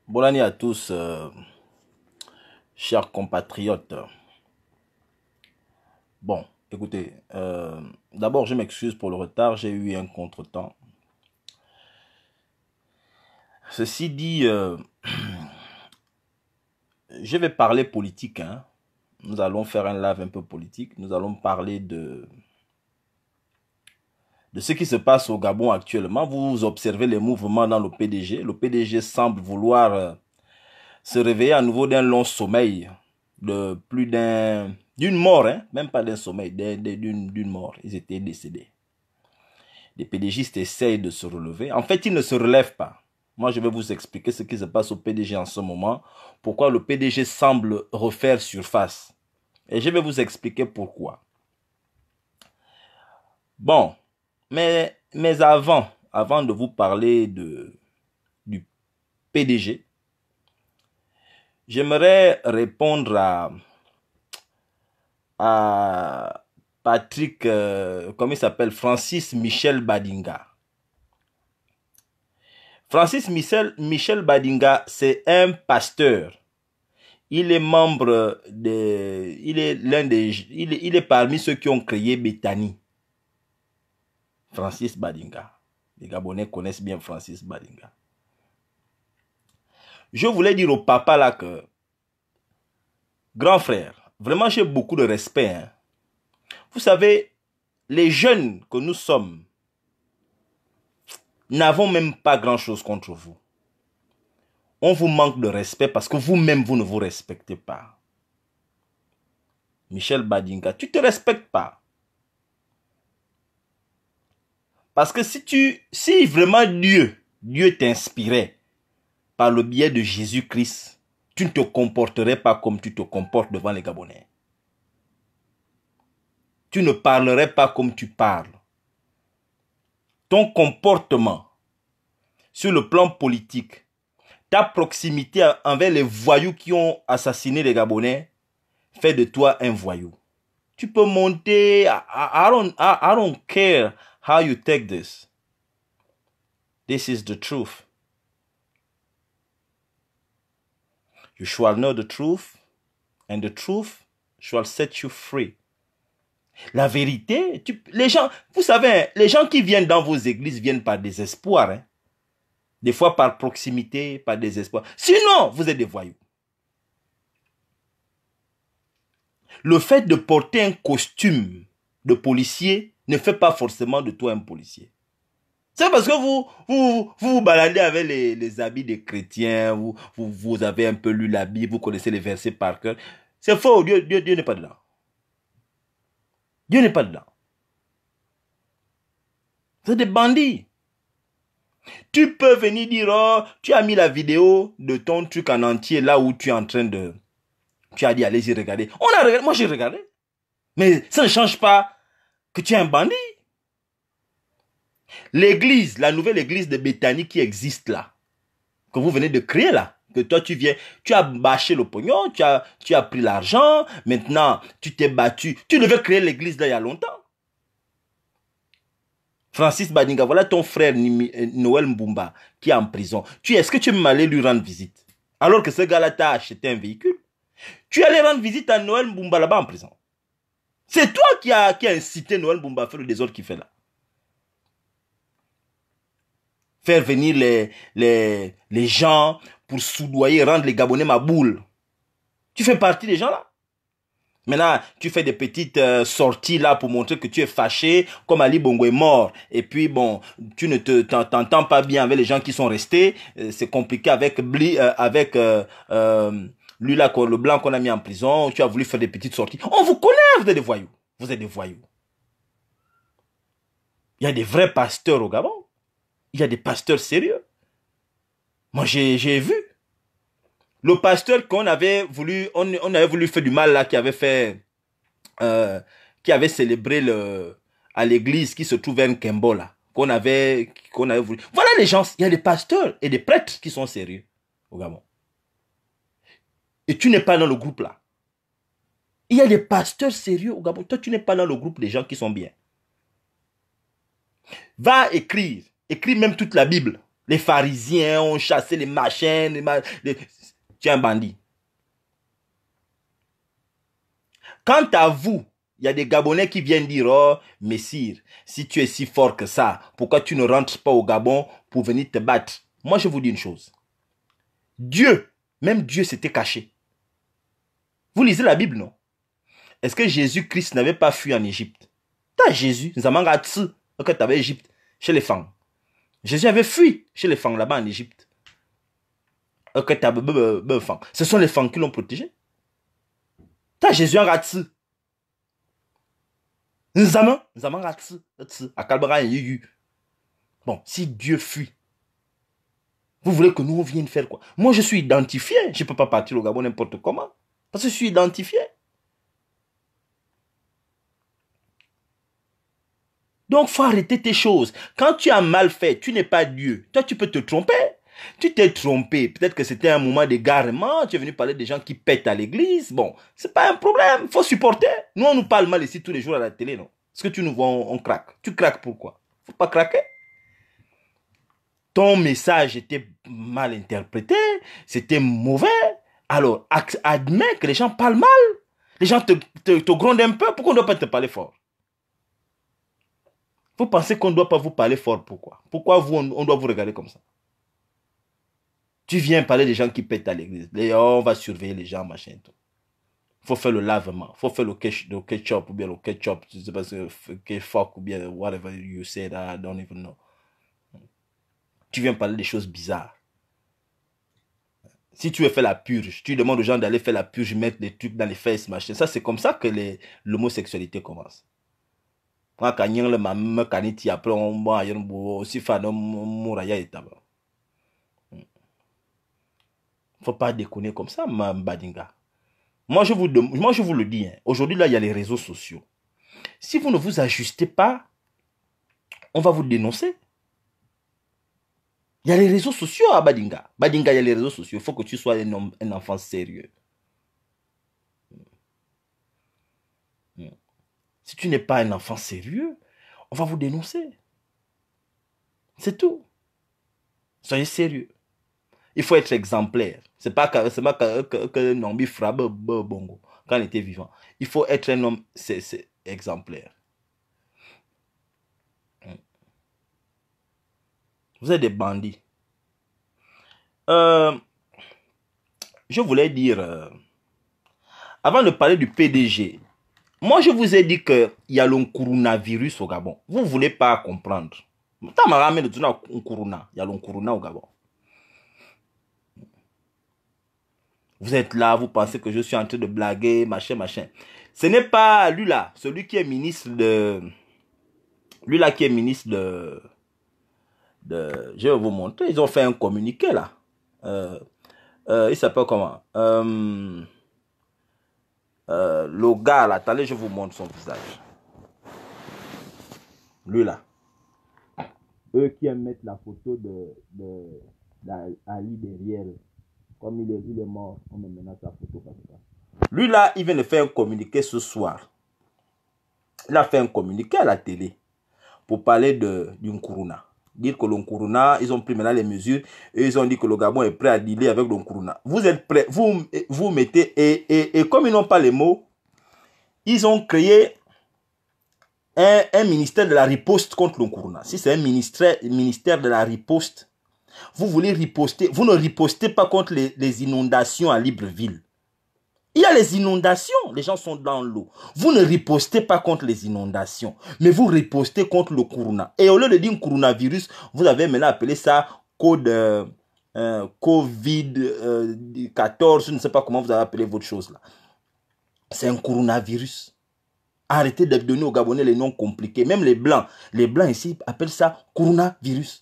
Bonne année à tous, chers compatriotes. Bon, écoutez, d'abord je m'excuse pour le retard, j'ai eu un contretemps. Ceci dit, je vais parler politique, hein. Nous allons faire un live un peu politique. Nous allons parler de ce qui se passe au Gabon actuellement. Vous observez les mouvements dans le PDG. Le PDG semble vouloir se réveiller à nouveau d'un long sommeil de plus d'une mort, hein? Même pas d'un sommeil, d'une mort. Ils étaient décédés. Les PDGistes essayent de se relever. En fait, ils ne se relèvent pas. Moi, je vais vous expliquer ce qui se passe au PDG en ce moment. Pourquoi le PDG semble refaire surface. Et je vais vous expliquer pourquoi. Bon, mais avant de vous parler du PDG, j'aimerais répondre à Patrick, comment il s'appelle, Francis Michel Badinga. Francis Michel Badinga, c'est un pasteur. Il est membre de, il est parmi ceux qui ont créé Bethany. Francis Badinga. Les Gabonais connaissent bien Francis Badinga. Je voulais dire au papa là que, grand frère, vraiment j'ai beaucoup de respect, hein. Vous savez, les jeunes que nous sommes, n'avons même pas grand-chose contre vous. On vous manque de respect parce que vous-même, vous ne vous respectez pas. Michel Badinga, tu ne te respectes pas. Parce que si vraiment Dieu t'inspirait par le biais de Jésus-Christ, tu ne te comporterais pas comme tu te comportes devant les Gabonais. Tu ne parlerais pas comme tu parles. Ton comportement sur le plan politique, ta proximité envers les voyous qui ont assassiné les Gabonais, fait de toi un voyou. Tu peux monter, I don't care how you take this. This is the truth. You shall know the truth, and the truth shall set you free. La vérité, les gens, vous savez, les gens qui viennent dans vos églises viennent par désespoir. Hein? Des fois par proximité, par désespoir. Sinon, vous êtes des voyous. Le fait de porter un costume de policier ne fait pas forcément de toi un policier. C'est parce que vous baladez avec les habits des chrétiens, vous avez un peu lu la Bible, vous connaissez les versets par cœur. C'est faux, Dieu n'est pas dedans. Dieu n'est pas dedans. C'est des bandits. Tu peux venir dire, oh, tu as mis la vidéo de ton truc en entier là où tu es en train de... Tu as dit, allez-y, regardez. On a regardé, moi j'ai regardé. Mais ça ne change pas que tu es un bandit. L'église, la nouvelle église de Bethany qui existe là, que vous venez de créer là, que toi tu viens, tu as bâché le pognon, tu as pris l'argent, maintenant tu t'es battu, tu devais créer l'église là il y a longtemps. Francis Badinga, voilà ton frère Noël Mbumba qui est en prison. Est-ce que tu es allé lui rendre visite? Alors que ce gars-là t'a acheté un véhicule. Tu es allé rendre visite à Noël Mbumba là-bas en prison. C'est toi qui a incité Noël Mbumba à faire le désordre qu'il fait là. Faire venir les gens pour soudoyer, rendre les Gabonais ma boule. Tu fais partie des gens là. Maintenant, tu fais des petites sorties là pour montrer que tu es fâché, comme Ali Bongo est mort. Et puis bon, tu ne t'entends pas bien avec les gens qui sont restés. C'est compliqué avec lui là, le blanc qu'on a mis en prison. Tu as voulu faire des petites sorties. On vous connaît, vous êtes des voyous. Vous êtes des voyous. Il y a des vrais pasteurs au Gabon. Il y a des pasteurs sérieux. Moi, j'ai vu. Le pasteur qu'on avait voulu, on avait voulu faire du mal là, qui avait célébré à l'église qui se trouve à Nkembo là, qu'on avait voulu. Voilà les gens, il y a des pasteurs et des prêtres qui sont sérieux au Gabon. Et tu n'es pas dans le groupe là. Il y a des pasteurs sérieux au Gabon. Toi, tu n'es pas dans le groupe des gens qui sont bien. Va écrire. Écris même toute la Bible. Les pharisiens ont chassé les machins. Tu es un bandit. Quant à vous, il y a des Gabonais qui viennent dire, oh, messire, si tu es si fort que ça, pourquoi tu ne rentres pas au Gabon pour venir te battre? Moi, je vous dis une chose. Dieu, même Dieu s'était caché. Vous lisez la Bible, non? Est-ce que Jésus-Christ n'avait pas fui en Égypte? T'as Jésus, nous avons regardé que tu avais Égypte, chez les femmes. Jésus avait fui chez les femmes là-bas en Égypte. Ce sont les femmes qui l'ont protégé. T'as Jésus en regardé. Nous avons regardé. Bon, si Dieu fuit, vous voulez que nous on vienne faire quoi? Moi, je suis identifié. Je ne peux pas partir au Gabon n'importe comment. Parce que je suis identifié. Donc, il faut arrêter tes choses. Quand tu as mal fait, tu n'es pas Dieu. Toi, tu peux te tromper. Tu t'es trompé. Peut-être que c'était un moment d'égarement. Tu es venu parler des gens qui pètent à l'église. Bon, c'est pas un problème. Il faut supporter. Nous, on nous parle mal ici tous les jours à la télé, non? Est-ce que tu nous vois, on craque? Tu craques pourquoi? Faut pas craquer. Ton message était mal interprété. C'était mauvais. Alors, admets que les gens parlent mal. Les gens te grondent un peu. Pourquoi on ne doit pas te parler fort? Vous pensez qu'on ne doit pas vous parler fort, pourquoi? Pourquoi vous, on doit vous regarder comme ça? Tu viens parler des gens qui pètent à l'église. On va surveiller les gens, machin. Il faut faire le lavement. Il faut faire le ketchup ou bien le ketchup. Je ne sais pas si c'est fuck ou bien whatever you say that, I don't even know. Tu viens parler des choses bizarres. Si tu veux faire la purge, tu demandes aux gens d'aller faire la purge, mettre des trucs dans les fesses, machin. Ça, c'est comme ça que l'homosexualité commence. Quand le maman kaniti après on va aussi faire un mouraya et tabac. Faut pas déconner comme ça, Mbadinga. Moi je vous le dis, hein, aujourd'hui là il y a les réseaux sociaux. Si vous ne vous ajustez pas, on va vous dénoncer. Il y a les réseaux sociaux à Badinga. Badinga, il y a les réseaux sociaux. Il faut que tu sois un enfant sérieux. Si tu n'es pas un enfant sérieux, on va vous dénoncer. C'est tout. Soyez sérieux. Il faut être exemplaire. C'est pas que Nambi frappe bongo quand il était vivant. Il faut être un homme exemplaire. Vous êtes des bandits. Je voulais dire, avant de parler du PDG, moi je vous ai dit qu'il y a le coronavirus au Gabon. Vous ne voulez pas comprendre. Il y a le corona au Gabon. Vous êtes là, vous pensez que je suis en train de blaguer, machin, machin. Ce n'est pas lui là, celui qui est ministre de... Lui là qui est ministre de... Je vais vous montrer, ils ont fait un communiqué là. Il s'appelle comment? Le gars là, attendez, je vous montre son visage. Lui là. Eux qui aiment mettre la photo d'Ali derrière. Comme il est mort, on met maintenant sa photo comme ça. Lui là, il vient de faire un communiqué ce soir. Il a fait un communiqué à la télé pour parler du Nkuruna. Dire que le Nkuruna, ils ont pris maintenant les mesures et ils ont dit que le Gabon est prêt à dealer avec le Nkuruna. Vous êtes prêts, vous mettez, et comme ils n'ont pas les mots, ils ont créé un ministère de la riposte contre le Nkuruna. Si c'est un ministère de la riposte, vous voulez riposter, vous ne ripostez pas contre les inondations à Libreville. Il y a les inondations, les gens sont dans l'eau. Vous ne ripostez pas contre les inondations, mais vous ripostez contre le corona. Et au lieu de dire coronavirus, vous avez maintenant appelé ça code Covid-14, je ne sais pas comment vous avez appelé votre chose là. C'est un coronavirus. Arrêtez de donner aux Gabonais les noms compliqués. Même les Blancs ici appellent ça coronavirus.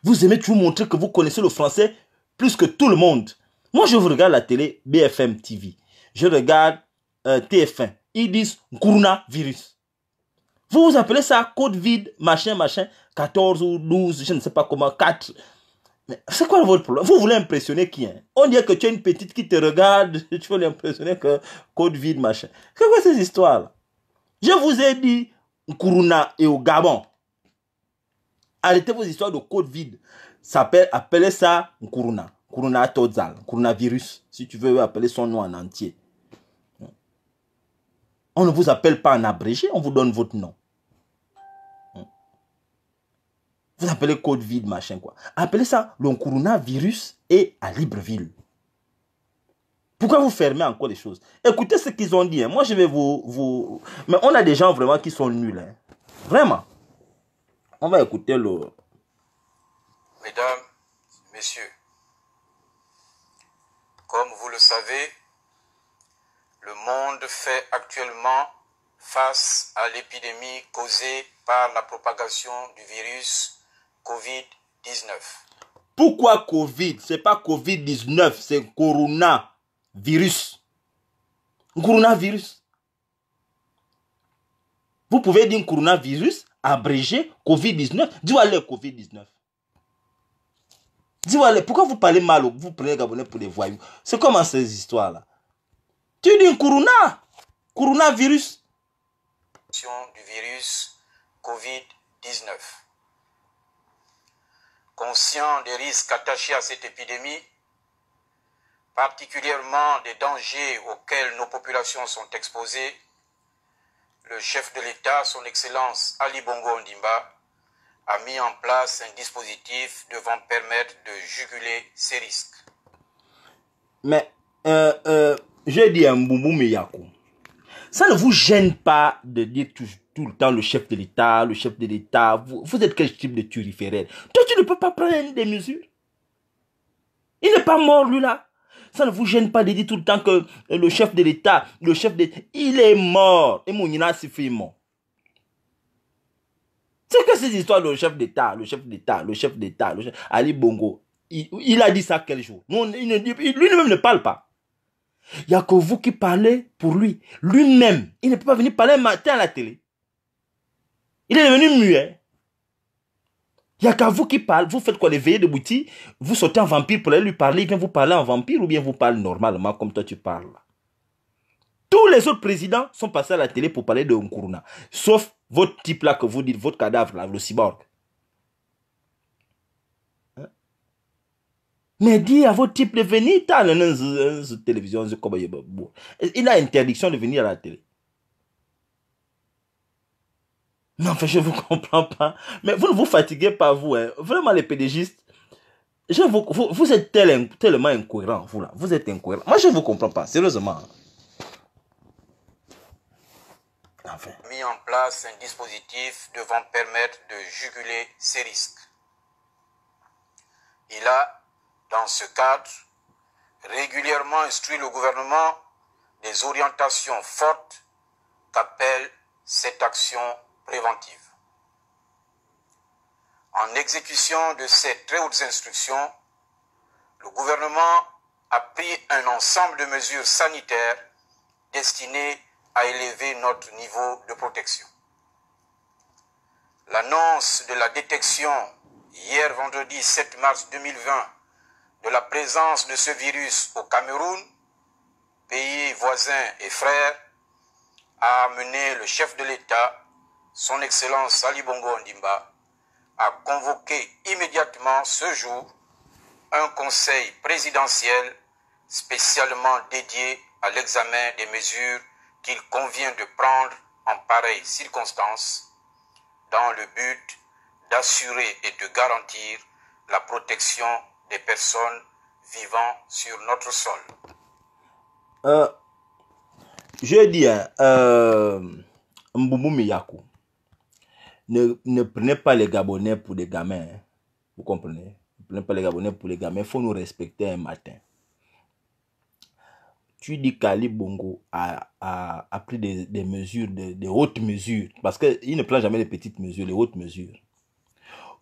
Vous aimez toujours montrer que vous connaissez le français plus que tout le monde. Moi, je vous regarde la télé BFM TV. Je regarde TF1. Ils disent coronavirus. Vous vous appelez ça code vide, machin, machin, 14 ou 12, je ne sais pas comment, 4. Mais c'est quoi votre problème? Vous voulez impressionner qui, hein? On dirait que tu as une petite qui te regarde, tu veux l'impressionner que code vide, machin. C'est quoi ces histoires-là? Je vous ai dit corona et au Gabon. Arrêtez vos histoires de code vide. Appelez ça Nkuruna. Nkuruna Todzal. Coronavirus. Si tu veux appeler son nom en entier. On ne vous appelle pas en abrégé, on vous donne votre nom. Vous appelez code vide, machin quoi. Appelez ça le coronavirus et à Libreville. Pourquoi vous fermez encore les choses? Écoutez ce qu'ils ont dit. Hein. Moi, je vais vous... Mais on a des gens vraiment qui sont nuls. Hein. Vraiment. On va écouter le... Mesdames, messieurs, comme vous le savez, le monde fait actuellement face à l'épidémie causée par la propagation du virus Covid-19. Pourquoi Covid? C'est pas Covid-19, c'est coronavirus. Coronavirus. Vous pouvez dire coronavirus, abrégé, Covid-19. Dis-moi Covid-19. Dis-moi, pourquoi vous parlez mal? Vous prenez les Gabonais pour des voyous. C'est comment ces histoires-là? Tu dis coronavirus. Du virus Covid-19. Conscient des risques attachés à cette épidémie, particulièrement des dangers auxquels nos populations sont exposées, le chef de l'État, son Excellence Ali Bongo Ondimba, a mis en place un dispositif devant permettre de juguler ces risques. Mais, j'ai dit un boumou Miyako. Ça ne vous gêne pas de dire tout le temps le chef de l'État, le chef de l'État. Vous êtes quel type de turiféraire? Toi, tu ne peux pas prendre des mesures. Il n'est pas mort, lui, là. Ça ne vous gêne pas de dire tout le temps que le chef de l'État, il est mort. Et mon ina c'est mort. C'est que ces histoires de chef d'État, Ali Bongo, il a dit ça quel jour? Non, lui-même ne parle pas. Il n'y a que vous qui parlez pour lui. Lui-même, il ne peut pas venir parler un matin à la télé. Il est devenu muet. Il n'y a qu'à vous qui parlez. Vous faites quoi, les veillées de boutique? Vous sortez en vampire pour aller lui parler. Il vient vous parler en vampire ou bien vous parlez normalement comme toi tu parles. Tous les autres présidents sont passés à la télé pour parler de Nkuruna. Sauf votre type là que vous dites, votre cadavre là, le cyborg. Hein? Mais dis à votre type de venir, télévision, il a interdiction de venir à la télé. Non, enfin, je ne vous comprends pas. Mais vous ne vous fatiguez pas, vous. Hein. Vraiment, les pédégistes, vous êtes tellement incohérents, vous là. Vous êtes incohérents. Moi, je ne vous comprends pas, sérieusement. Enfin. Mis en place un dispositif devant permettre de juguler ces risques. Il a, dans ce cadre, régulièrement instruit le gouvernement des orientations fortes qu'appelle cette action préventive. En exécution de ces très hautes instructions, le gouvernement a pris un ensemble de mesures sanitaires destinées à élever notre niveau de protection. L'annonce de la détection, hier vendredi 7 mars 2020, de la présence de ce virus au Cameroun, pays voisin et frère, a amené le chef de l'État, son Excellence Ali Bongo Ondimba, à convoquer immédiatement ce jour un conseil présidentiel spécialement dédié à l'examen des mesures qu'il convient de prendre en pareilles circonstances dans le but d'assurer et de garantir la protection des personnes vivant sur notre sol. Je dis, Mboumou Miyako, ne prenez pas les Gabonais pour des gamins. Hein. Vous comprenez? Ne prenez pas les Gabonais pour les gamins. Il faut nous respecter un matin. Tu dis qu'Ali Bongo a pris des mesures, des hautes mesures. Parce qu'il ne prend jamais les petites mesures, les hautes mesures.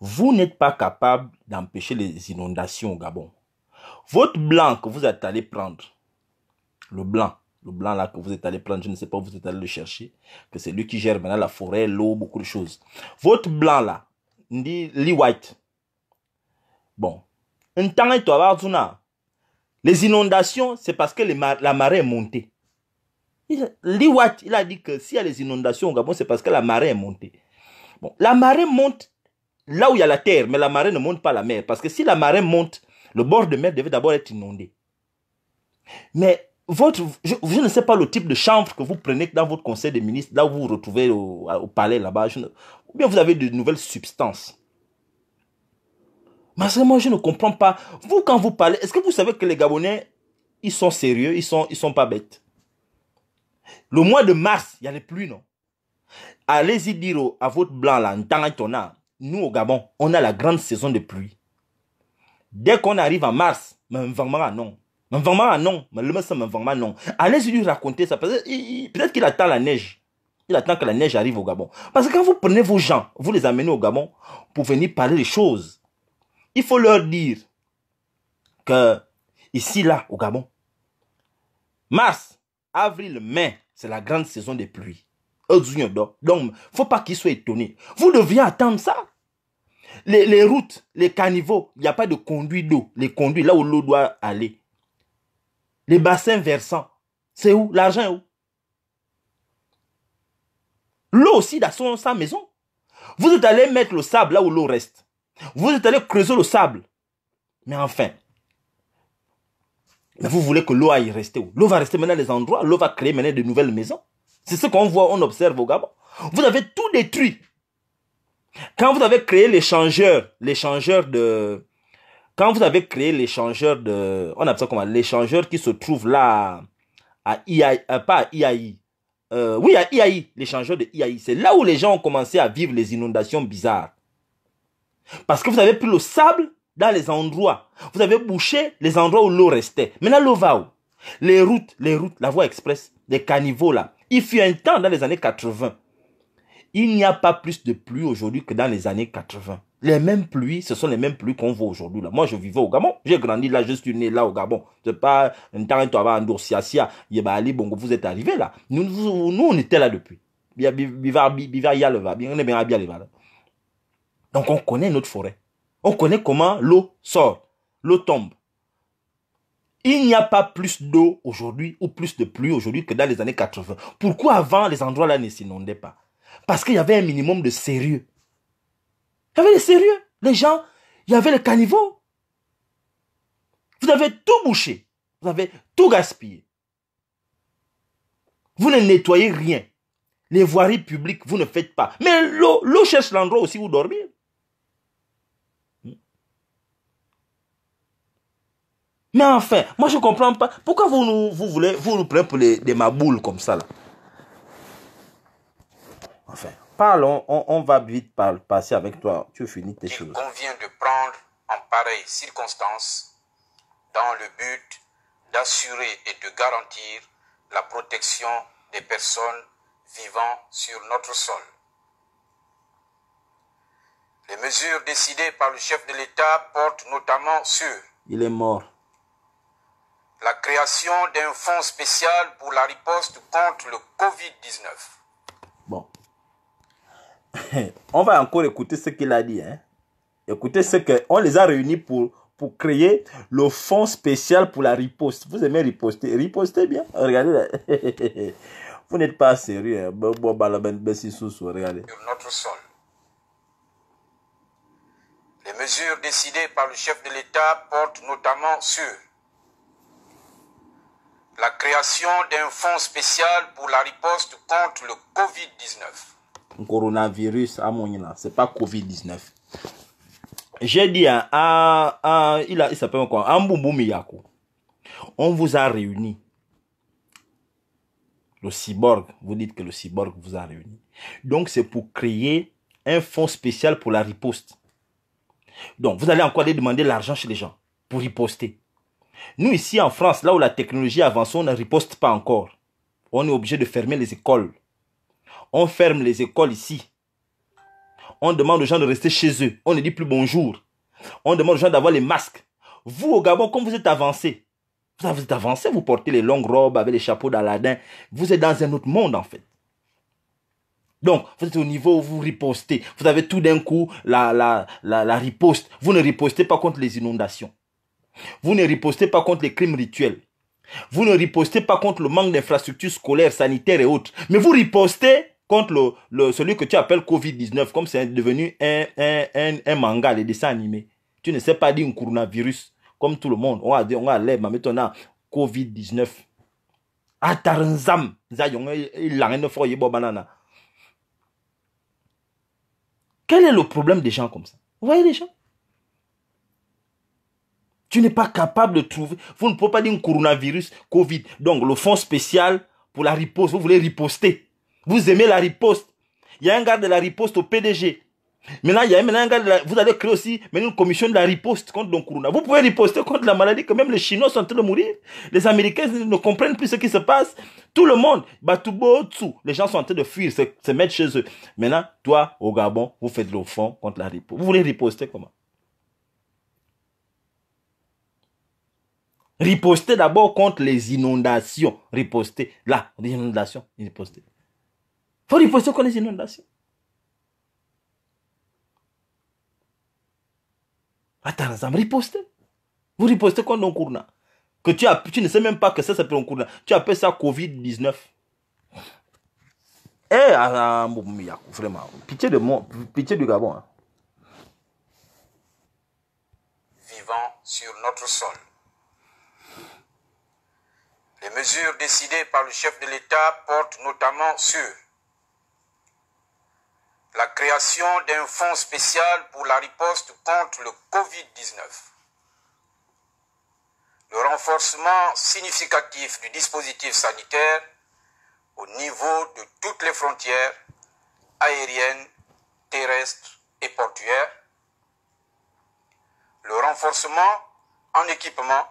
Vous n'êtes pas capable d'empêcher les inondations au Gabon. Votre blanc que vous êtes allé prendre, le blanc là que vous êtes allé prendre, je ne sais pas où vous êtes allé le chercher, que c'est lui qui gère maintenant la forêt, l'eau, beaucoup de choses. Votre blanc là, on dit Lee White. Bon. Un temps, les inondations, c'est parce que la marée est montée. Lee White, il a dit que s'il y a les inondations au Gabon, c'est parce que la marée est montée. Bon, la marée monte là où il y a la terre, mais la marée ne monte pas la mer. Parce que si la marée monte, le bord de mer devait d'abord être inondé. Mais je ne sais pas le type de chanvre que vous prenez dans votre conseil des ministres, là où vous vous retrouvez au palais là-bas. Ou bien vous avez de nouvelles substances. Mais moi, je ne comprends pas. Vous, quand vous parlez, est-ce que vous savez que les Gabonais, ils sont sérieux, ils sont pas bêtes. Le mois de mars, il y a les pluies, non? Allez-y dire à votre blanc là, nous au Gabon, on a la grande saison de pluie. Dès qu'on arrive en mars, non. Non. Allez-y lui raconter ça. Peut-être qu'il attend la neige. Il attend que la neige arrive au Gabon. Parce que quand vous prenez vos gens, vous les amenez au Gabon pour venir parler des choses, il faut leur dire que ici, là, au Gabon, mars, avril, mai, c'est la grande saison des pluies. Donc, il ne faut pas qu'ils soient étonnés. Vous devriez attendre ça. Les routes, les caniveaux, il n'y a pas de conduit d'eau. Les conduits, là où l'eau doit aller. Les bassins versants, c'est où? L'argent est où? L'eau aussi dans sa maison. Vous êtes allé mettre le sable là où l'eau reste. Vous êtes allé creuser le sable. Mais enfin, vous voulez que l'eau aille rester où? L'eau va rester maintenant dans les endroits. L'eau va créer maintenant de nouvelles maisons. C'est ce qu'on voit, on observe au Gabon. Vous avez tout détruit. Quand vous avez créé l'échangeur de... Quand vous avez créé l'échangeur de... On appelle ça comment? L'échangeur qui se trouve là à IAI, pas à IAI. Oui, à IAI, l'échangeur de IAI. C'est là où les gens ont commencé à vivre les inondations bizarres. Parce que vous avez pris le sable dans les endroits. Vous avez bouché les endroits où l'eau restait. Maintenant, l'eau va où? Les routes, la voie express, les caniveaux là. Il fut un temps dans les années 80. Il n'y a pas plus de pluie aujourd'hui que dans les années 80. Les mêmes pluies, ce sont les mêmes pluies qu'on voit aujourd'hui là. Moi, je vivais au Gabon. J'ai grandi là, je suis né là au Gabon. C'est pas un temps où tu vas en Dorsiasia, Yebali, Bongo, vous êtes arrivés là. Nous, on était là depuis. Donc, on connaît notre forêt. On connaît comment l'eau sort, l'eau tombe. Il n'y a pas plus d'eau aujourd'hui ou plus de pluie aujourd'hui que dans les années 80. Pourquoi avant, les endroits là ne s'inondaient pas? Parce qu'il y avait un minimum de sérieux. Il y avait le sérieux. Les gens, il y avait le caniveau. Vous avez tout bouché. Vous avez tout gaspillé. Vous ne nettoyez rien. Les voiries publiques, vous ne faites pas. Mais l'eau cherche l'endroit aussi où dormir. Mais enfin, moi je ne comprends pas. Pourquoi vous nous prenez pour des maboules comme ça là? Enfin, parlons, on va vite passer avec toi. Tu finis tes choses. Il convient de prendre en pareille circonstance dans le but d'assurer et de garantir la protection des personnes vivant sur notre sol. Les mesures décidées par le chef de l'État portent notamment sur... Il est mort. La création d'un fonds spécial pour la riposte contre le Covid-19. Bon. On va encore écouter ce qu'il a dit. Hein. Écoutez ce qu'on les a réunis pour créer le fonds spécial pour la riposte. Vous aimez riposter? Ripostez bien. Regardez là. Vous n'êtes pas sérieux. Hein. Regardez. Sur notre sol. Les mesures décidées par le chef de l'État portent notamment sur la création d'un fonds spécial pour la riposte contre le Covid-19. Coronavirus, c'est pas Covid-19. J'ai dit il s'appelle quoi? Ambumbu Miyako. On vous a réunis. Le cyborg, vous dites que le cyborg vous a réunis. Donc c'est pour créer un fonds spécial pour la riposte. Donc vous allez encore aller demander l'argent chez les gens pour riposter. Nous, ici en France, là où la technologie avance, on ne riposte pas encore. On est obligé de fermer les écoles. On ferme les écoles ici. On demande aux gens de rester chez eux. On ne dit plus bonjour. On demande aux gens d'avoir les masques. Vous, au Gabon, comme vous êtes avancés, vous portez les longues robes avec les chapeaux d'Aladin. Vous êtes dans un autre monde, en fait. Donc, vous êtes au niveau où vous ripostez. Vous avez tout d'un coup la riposte. Vous ne ripostez pas contre les inondations. Vous ne ripostez pas contre les crimes rituels. Vous ne ripostez pas contre le manque d'infrastructures scolaires, sanitaires et autres. Mais vous ripostez contre celui que tu appelles Covid-19, comme c'est devenu un manga, les dessins animés. Tu ne sais pas dire un coronavirus, comme tout le monde. On va dire, on va aller, mais maintenant, Covid-19. Ataranzam, banana. Quel est le problème des gens comme ça? Vous voyez les gens? Tu n'es pas capable de trouver. Vous ne pouvez pas dire un coronavirus, Covid. Donc, le fonds spécial pour la riposte, vous voulez riposter. Vous aimez la riposte. Il y a un gars de la riposte au PDG. Maintenant, il y a un gars vous allez créer aussi une commission de la riposte contre le corona. Vous pouvez riposter contre la maladie, que même les Chinois sont en train de mourir. Les Américains ne comprennent plus ce qui se passe. Tout le monde, les gens sont en train de fuir, se mettre chez eux. Maintenant, toi, au Gabon, vous faites le fond contre la riposte. Vous voulez riposter comment? Riposter d'abord contre les inondations. Riposter. Là, les inondations. Riposter. Il faut riposter contre les inondations. Attends, ça me riposte. Vous ripostez contre un corona. Que tu ne sais même pas que ça s'appelle un corona. Tu appelles ça Covid-19. Vraiment. Pitié du Gabon. Hein. Vivant sur notre sol. Les mesures décidées par le chef de l'État portent notamment sur la création d'un fonds spécial pour la riposte contre le Covid-19, le renforcement significatif du dispositif sanitaire au niveau de toutes les frontières aériennes, terrestres et portuaires, le renforcement en équipement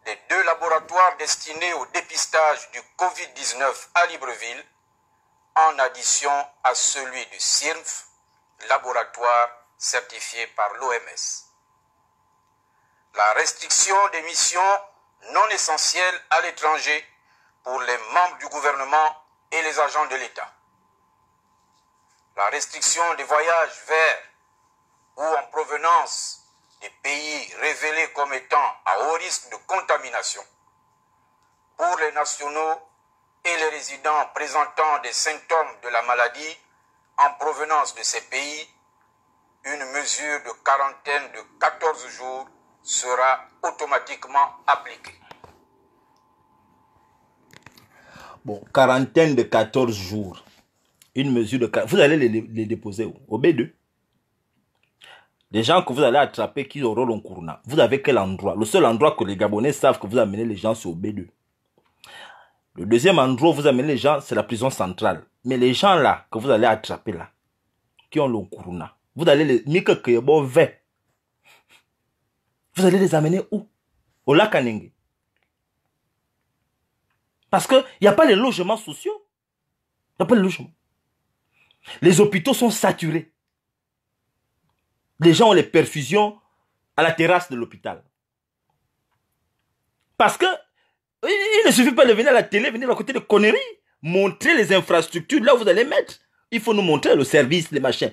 des 2 laboratoires destinés au dépistage du Covid-19 à Libreville, en addition à celui du CIRMF, laboratoire certifié par l'OMS. La restriction des missions non essentielles à l'étranger pour les membres du gouvernement et les agents de l'État. La restriction des voyages vers ou en provenance des pays révélés comme étant à haut risque de contamination pour les nationaux et les résidents présentant des symptômes de la maladie en provenance de ces pays, une mesure de quarantaine de 14 jours sera automatiquement appliquée. Bon, quarantaine de 14 jours. Une mesure de... Vous allez les déposer où? Au B2. Les gens que vous allez attraper qui auront le corona. Vous avez quel endroit? Le seul endroit que les Gabonais savent que vous amenez les gens, c'est au B2. Le deuxième endroit où vous amenez les gens, c'est la prison centrale. Mais les gens là, que vous allez attraper là, qui ont le corona, vous allez les... Vous allez les amener où? Au lac Kanenge. Parce qu'il n'y a pas les logements sociaux. Il n'y a pas les logements. Les hôpitaux sont saturés. Les gens ont les perfusions à la terrasse de l'hôpital. Parce que il ne suffit pas de venir à la télé, venir à côté de conneries, montrer les infrastructures, là où vous allez mettre. Il faut nous montrer le service, les machins.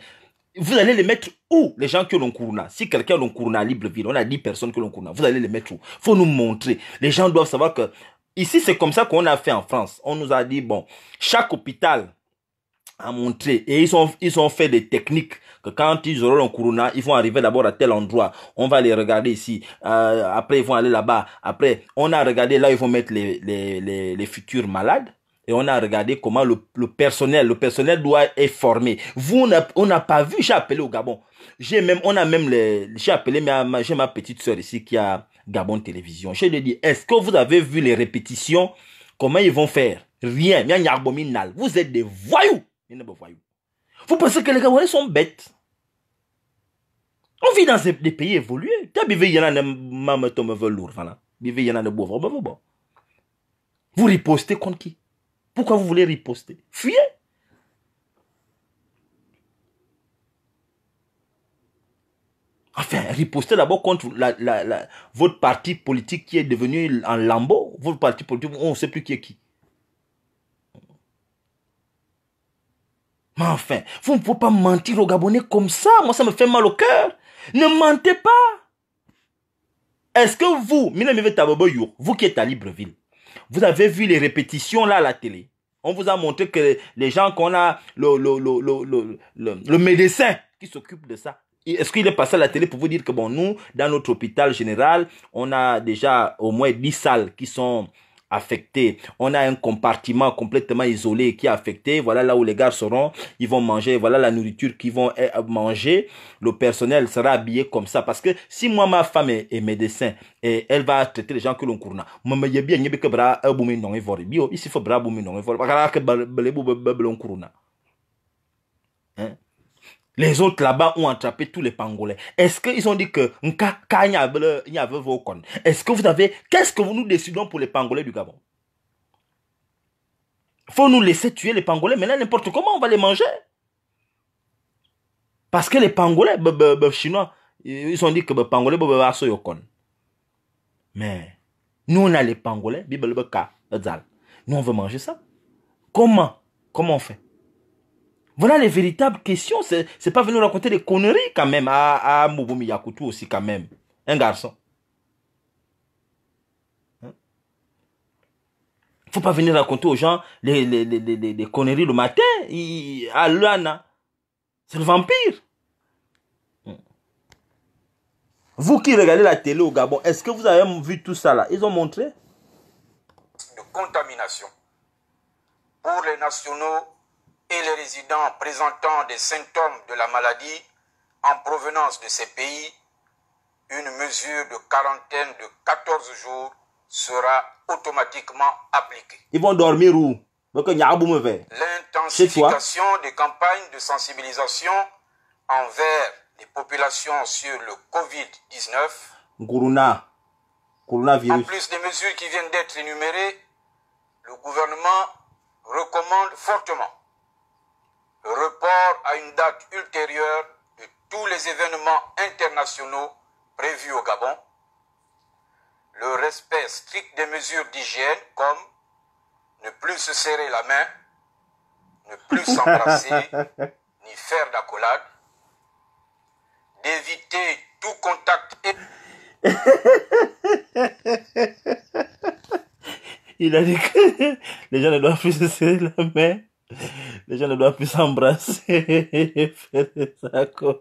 Vous allez les mettre où? Les gens qui ont le corona. Si quelqu'un a le corona à Libreville, on a 10 personnes qui ont le corona, vous allez les mettre où? Il faut nous montrer. Les gens doivent savoir que ici, c'est comme ça qu'on a fait en France. On nous a dit, bon, chaque hôpital a montré, et ils ont fait des techniques que quand ils auront le corona, ils vont arriver d'abord à tel endroit. On va les regarder ici. Après, ils vont aller là-bas. Après, on a regardé là, ils vont mettre les futurs malades. Et on a regardé comment le personnel doit être formé. On n'a pas vu, j'ai appelé au Gabon. J'ai appelé j'ai ma petite soeur ici qui a Gabon Télévision. Je lui ai dit, est-ce que vous avez vu les répétitions? Comment ils vont faire? Rien. Vous êtes des voyous. Vous pensez que les Gabonais sont bêtes? On vit dans des pays évolués. Vous ripostez contre qui? Pourquoi vous voulez riposter? Fuyez. Enfin, ripostez d'abord contre votre parti politique qui est devenu en lambeau. Votre parti politique, on ne sait plus qui est qui. Mais enfin, vous ne pouvez pas mentir aux Gabonais comme ça. Moi, ça me fait mal au cœur. Ne mentez pas. Est-ce que vous qui êtes à Libreville, vous avez vu les répétitions là à la télé? On vous a montré que les gens qu'on a, le médecin qui s'occupe de ça, est-ce qu'il est passé à la télé pour vous dire que bon, nous, dans notre hôpital général, on a déjà au moins 10 salles qui sont affectées. On a un compartiment complètement isolé qui est affecté. Voilà là où les gars seront, ils vont manger. Voilà la nourriture qu'ils vont manger. Le personnel sera habillé comme ça. Parce que si moi, ma femme est médecin, et elle va traiter les gens que l'on courna. Maman, il y a bien que bras boumi non évori. Bio, ici faut bras boumi non évori. Parce que l'on courna. Les autres là-bas ont attrapé tous les pangolais. Est-ce qu'ils ont dit que est-ce que vous avez... Qu'est-ce que nous décidons pour les pangolais du Gabon? Faut nous laisser tuer les pangolais. Maintenant, n'importe comment, on va les manger. Parce que les pangolais chinois, ils ont dit que les pangolais mais nous, on a les pangolais. Nous, on veut manger ça. Comment on fait? Voilà les véritables questions. C'est pas venir raconter des conneries quand même à Mouboumi Yakutu aussi quand même. Un garçon. Faut pas venir raconter aux gens les conneries le matin. À l'ana. C'est le vampire. Vous qui regardez la télé au Gabon, est-ce que vous avez vu tout ça là? Ils ont montré de contamination pour les nationaux et les résidents présentant des symptômes de la maladie en provenance de ces pays. Une mesure de quarantaine de 14 jours sera automatiquement appliquée. Ils vont dormir où? L'intensification des campagnes de sensibilisation envers les populations sur le Covid-19. Coronavirus. En plus des mesures qui viennent d'être énumérées, le gouvernement recommande fortement le report à une date ultérieure de tous les événements internationaux prévus au Gabon, le respect strict des mesures d'hygiène comme ne plus se serrer la main, ne plus s'embrasser, ni faire d'accolade, d'éviter tout contact. Il a dit que les gens ne doivent plus se serrer la main, les gens ne doivent plus s'embrasser et faire des accords.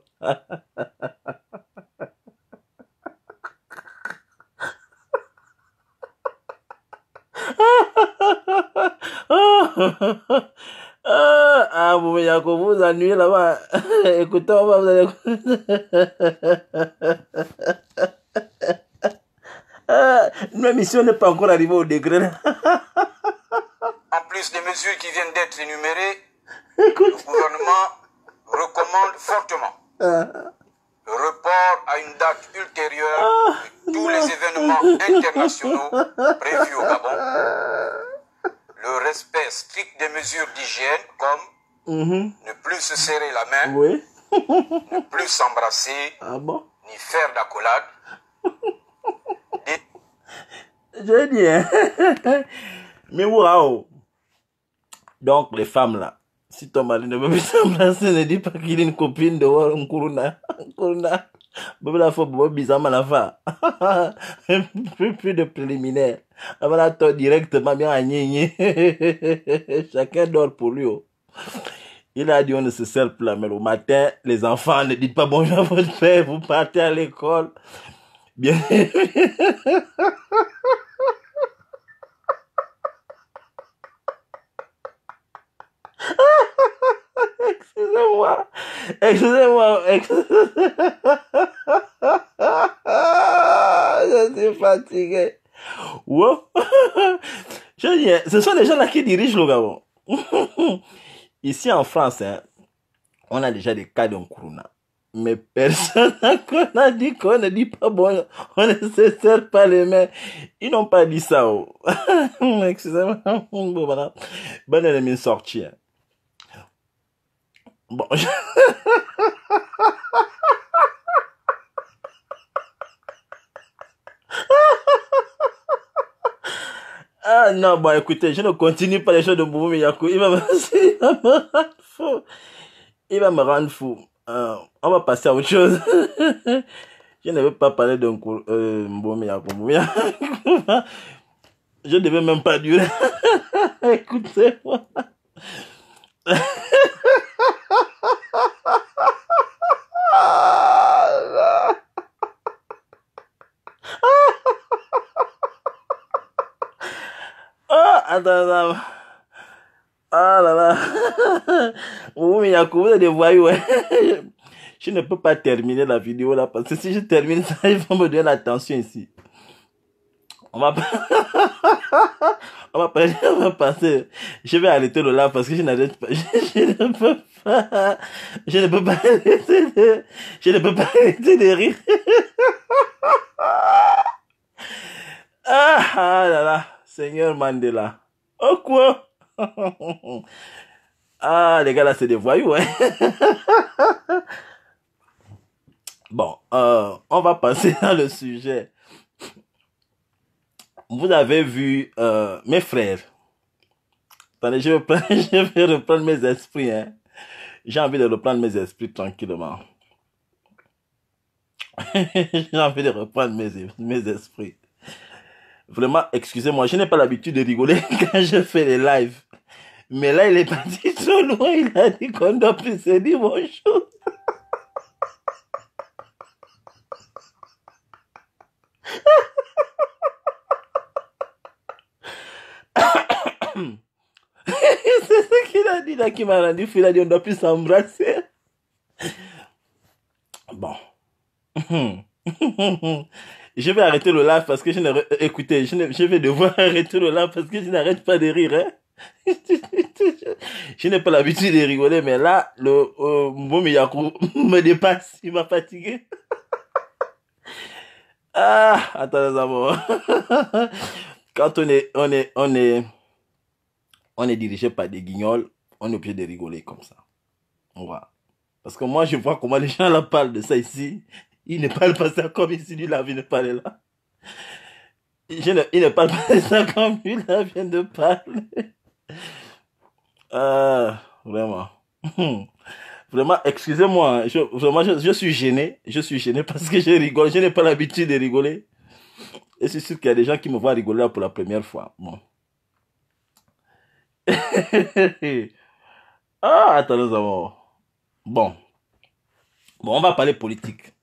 Ah, vous vous ennuyez là-bas. Écoutez, on va vous allez... Notre mission n'est pas encore arrivée au degré. En plus des mesures qui viennent d'être énumérées, le gouvernement recommande fortement le report à une date ultérieure de tous les événements internationaux prévus au Gabon, le respect strict des mesures d'hygiène comme ne plus se serrer la main, ne plus s'embrasser, ni faire d'accolade. Je dis, hein? Mais waouh! Donc, les femmes là, si ton mari ne veut plus s'embrasser, ne dis pas qu'il est une copine de Nkuruna. Nkuruna. La fois, bizarrement la fin. Plus de préliminaire. Avant la toi directement bien à chacun dort pour lui. Il a dit on ne se sert plus la mais au matin, les enfants ne dites pas bonjour à votre père, vous partez à l'école. Bien. Excusez-moi. Je suis fatigué. Wow. Ce sont les gens là qui dirigent le Gabon. Ici en France, hein, on a déjà des cas de Nkuruna. Mais personne n'a dit qu'on ne dit pas bon, on ne se serre pas les mains. Ils n'ont pas dit ça. Oh. Excusez-moi. Bon, voilà. Bonne ennemi sortie. Bon. Ah non, bon écoutez, je ne continue pas les choses de Mouboumi Yakou. Il va me rendre fou. Il va me rendre fou. On va passer à autre chose. Je ne veux pas parler de Mouboumi Yakou. Je ne devais même pas durer. Écoutez-moi. Ah, attends. Ah là là. Oui, mais Yakou, vous êtes des voyous, ouais. Je ne peux pas terminer la vidéo là parce que si je termine ça, il faut me donner l'attention ici. On va pas, on va passer. Je vais arrêter le live parce que je n'arrête pas. Je ne peux pas. Je ne peux pas arrêter de, je ne peux pas arrêter de rire. Ah là là. Seigneur Mandela. Oh quoi? Ah, les gars là, c'est des voyous, hein. Bon, on va passer dans le sujet. Vous avez vu mes frères. Attendez, je vais reprendre mes esprits. Hein. J'ai envie de reprendre mes esprits tranquillement. J'ai envie de reprendre mes esprits. Vraiment, excusez-moi, je n'ai pas l'habitude de rigoler quand je fais les lives. Mais là, il est parti trop loin. Il a dit qu'on doit plus se dire bonjour. C'est ce qu'il a dit là qui m'a rendu fou. Il a dit on doit plus s'embrasser. Bon. Je vais arrêter le live parce que je n'arrête... Écoutez, je vais devoir arrêter le live parce que je n'arrête pas de rire. Hein? Je n'ai pas l'habitude de rigoler, mais là, le Mboumou me dépasse. Il m'a fatigué. Ah, attends, amours. Quand on est dirigé par des guignols, on est obligé de rigoler comme ça. Voilà. Parce que moi, je vois comment les gens là parlent de ça ici. Ils ne parlent pas ça comme ici, lui, là, vient de parler là. Il ne parle pas de ça comme lui, là, vient de parler. Vraiment. Vraiment, excusez-moi. Vraiment, je suis gêné. Je suis gêné parce que je rigole. Je n'ai pas l'habitude de rigoler. Et c'est sûr qu'il y a des gens qui me voient rigoler là pour la première fois. Bon. Ah, attendez, nous avons. Bon. Bon, on va parler politique.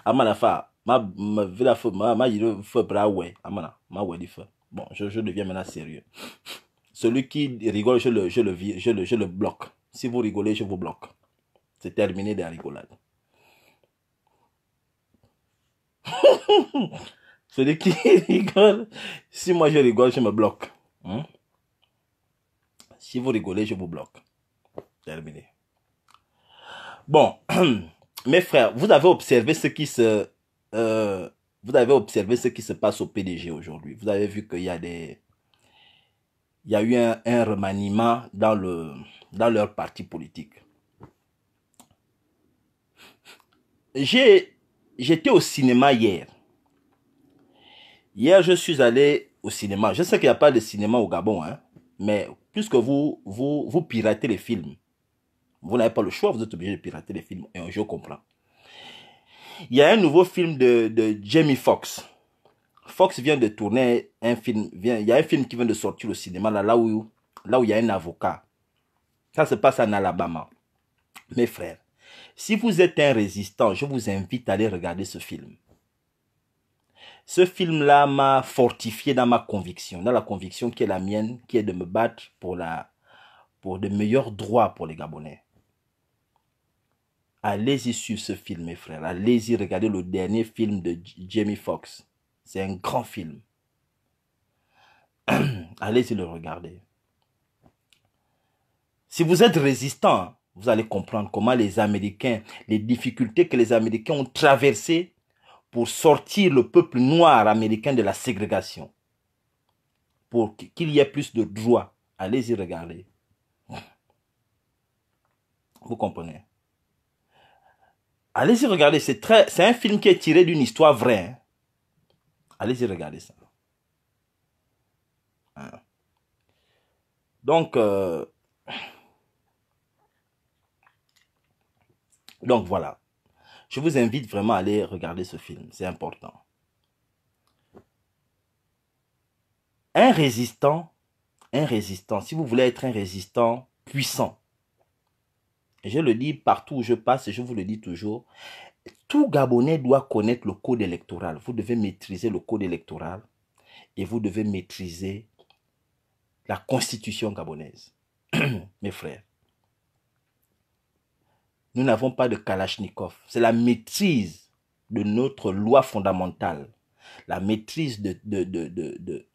Amanafa, villa feu, ma yiro feu bra ouais. Amana, ma ouais du feu. Bon, je deviens maintenant sérieux. Celui qui rigole, je le bloque. Si vous rigolez, je vous bloque. C'est terminé de la rigolade. Celui qui rigole, si moi je rigole, je me bloque. Si vous rigolez, je vous bloque. Terminé. Bon, mes frères, vous avez observé ce qui se, passe au PDG aujourd'hui. Vous avez vu qu'il y a il y a eu un remaniement dans leur parti politique. J'étais au cinéma hier. Hier, je suis allé au cinéma. Je sais qu'il n'y a pas de cinéma au Gabon, hein, mais puisque vous piratez les films, vous n'avez pas le choix, vous êtes obligé de pirater les films, et je comprends. Il y a un nouveau film de Jamie Foxx. Fox vient de tourner un film, il y a un film qui vient de sortir au cinéma, là où il y a un avocat. Ça se passe en Alabama. Mes frères, si vous êtes un résistant, je vous invite à aller regarder ce film. Ce film-là m'a fortifié dans ma conviction, dans la conviction qui est la mienne, qui est de me battre pour de meilleurs droits pour les Gabonais. Allez-y sur ce film, mes frères. Allez-y regarder le dernier film de Jamie Foxx. C'est un grand film. Allez-y le regarder. Si vous êtes résistant, vous allez comprendre comment les Américains, les difficultés que les Américains ont traversées pour sortir le peuple noir américain de la ségrégation. Pour qu'il y ait plus de droits. Allez-y regarder. Vous comprenez? Allez-y regarder. C'est un film qui est tiré d'une histoire vraie. Hein? Allez-y regarder ça. Hein? Donc voilà. Je vous invite vraiment à aller regarder ce film. C'est important. un résistant, si vous voulez être un résistant puissant, je le dis partout où je passe et je vous le dis toujours, tout Gabonais doit connaître le code électoral. Vous devez maîtriser le code électoral et vous devez maîtriser la constitution gabonaise. Mes frères, nous n'avons pas de Kalachnikov. C'est la maîtrise de notre loi fondamentale. La maîtrise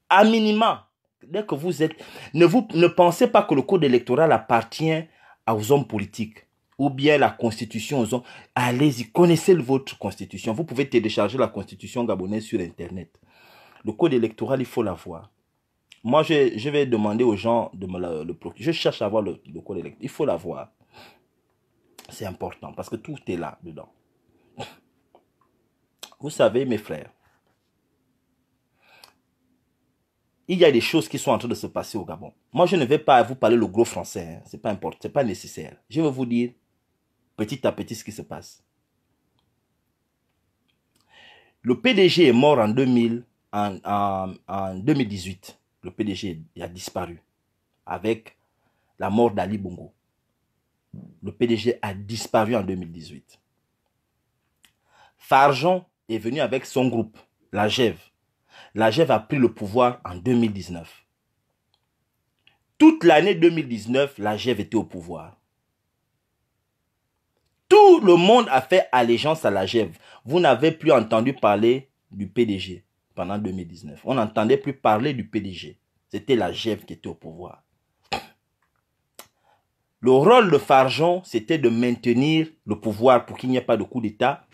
à minima. Dès que vous êtes... Ne pensez pas que le code électoral appartient aux hommes politiques ou bien la constitution aux hommes. Allez-y, connaissez votre constitution. Vous pouvez télécharger la constitution gabonaise sur Internet. Le code électoral, il faut l'avoir. Moi, je vais demander aux gens de me le procurer. Je cherche à avoir le code électoral. Il faut l'avoir. C'est important parce que tout est là dedans. Vous savez, mes frères, il y a des choses qui sont en train de se passer au Gabon. Moi, je ne vais pas vous parler le gros français. Hein. Ce n'est pas important, ce n'est pas nécessaire. Je vais vous dire petit à petit ce qui se passe. Le PDG est mort en 2018. Le PDG a disparu avec la mort d'Ali Bongo. Le PDG a disparu en 2018. Farjon est venu avec son groupe, la GEV. La GEV a pris le pouvoir en 2019. Toute l'année 2019, la GEV était au pouvoir. Tout le monde a fait allégeance à la GEV. Vous n'avez plus entendu parler du PDG pendant 2019. On n'entendait plus parler du PDG. C'était la GEV qui était au pouvoir. Le rôle de Farjon, c'était de maintenir le pouvoir pour qu'il n'y ait pas de coup d'État,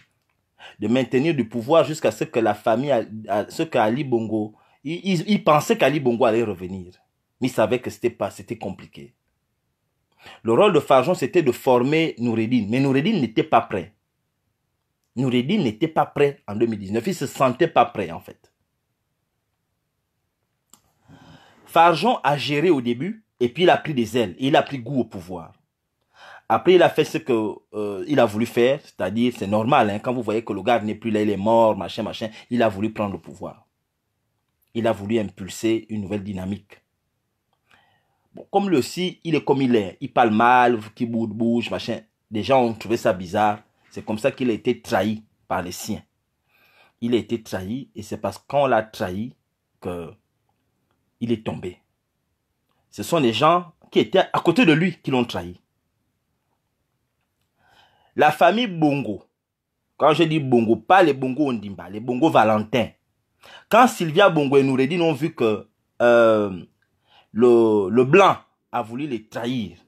de maintenir du pouvoir jusqu'à ce que la famille, ce qu'Ali Bongo, il pensait qu'Ali Bongo allait revenir. Mais il savait que c'était compliqué. Le rôle de Farjon, c'était de former Noureddine. Mais Noureddine n'était pas prêt. Noureddine n'était pas prêt en 2019. Il ne se sentait pas prêt, en fait. Farjon a géré au début, et puis il a pris des ailes. Il a pris goût au pouvoir. Après, il a fait ce qu'il a voulu faire, c'est-à-dire, c'est normal, hein, quand vous voyez que le gars n'est plus là, il est mort, machin, machin, il a voulu prendre le pouvoir. Il a voulu impulser une nouvelle dynamique. Bon, comme lui aussi, il est comme il est. Il parle mal, qui bouge, machin. Les gens ont trouvé ça bizarre. C'est comme ça qu'il a été trahi par les siens. Il a été trahi, et c'est parce qu'on l'a trahi qu'il est tombé. Ce sont les gens qui étaient à côté de lui qui l'ont trahi. La famille Bongo, quand je dis Bongo, pas les Bongo Ondimba, les Bongo Valentin. Quand Sylvia Bongo et Noureddine ont vu que le blanc a voulu les trahir,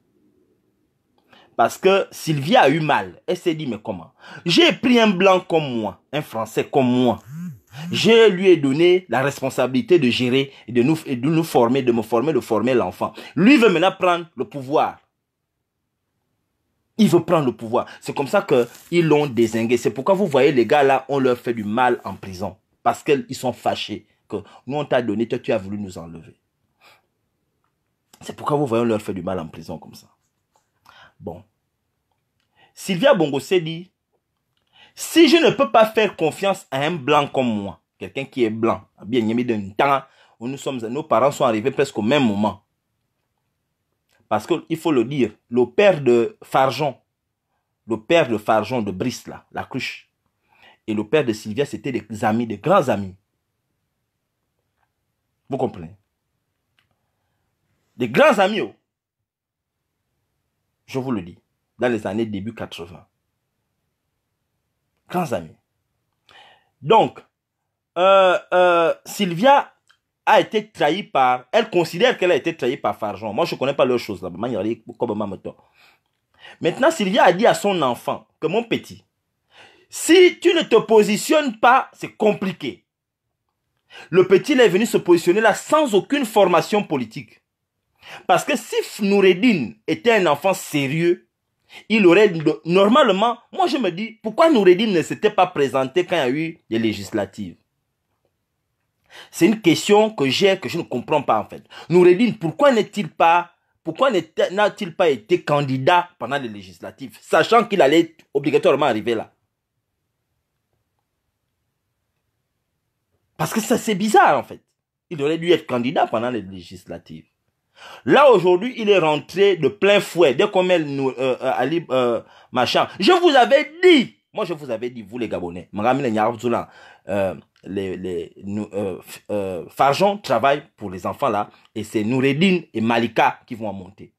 parce que Sylvia a eu mal, elle s'est dit, mais comment? J'ai pris un blanc comme moi, un français comme moi. Je lui ai donné la responsabilité de gérer et de nous former, de former l'enfant. Lui veut maintenant prendre le pouvoir. Il veut prendre le pouvoir. C'est comme ça qu'ils l'ont dézingué. C'est pourquoi vous voyez les gars là, on leur fait du mal en prison. Parce qu'ils sont fâchés. Que nous on t'a donné, toi tu as voulu nous enlever. C'est pourquoi vous voyez on leur fait du mal en prison comme ça. Bon. Sylvia Bongo s'est dit, si je ne peux pas faire confiance à un blanc comme moi, quelqu'un qui est blanc, bien mis d'un temps où nos parents sont arrivés presque au même moment. Parce qu'il faut le dire, le père de Farjon de Brice, là, la cruche, et le père de Sylvia, c'était des amis, des grands amis. Vous comprenez? Des grands amis, oh. Je vous le dis, dans les années début 80. Grands amis. Donc, Sylvia a été trahie par... Elle considère qu'elle a été trahie par Farjon. Moi, je ne connais pas leurs choses là. Maintenant, Sylvia a dit à son enfant que mon petit, si tu ne te positionnes pas, c'est compliqué. Le petit il est venu se positionner là sans aucune formation politique. Parce que si Noureddine était un enfant sérieux, il aurait... Normalement, moi je me dis, pourquoi Noureddine ne s'était pas présenté quand il y a eu des législatives? C'est une question que je ne comprends pas en fait. Noureddine, pourquoi n'a-t-il pas été candidat pendant les législatives, sachant qu'il allait obligatoirement arriver là? Parce que ça c'est bizarre en fait. Il aurait dû être candidat pendant les législatives. Là, aujourd'hui, il est rentré de plein fouet. Dès qu'on met Ali machin. Je vous avais dit, moi je vous avais dit, vous les Gabonais, Farjon travaille pour les enfants là, et c'est Noureddine et Malika qui vont monter.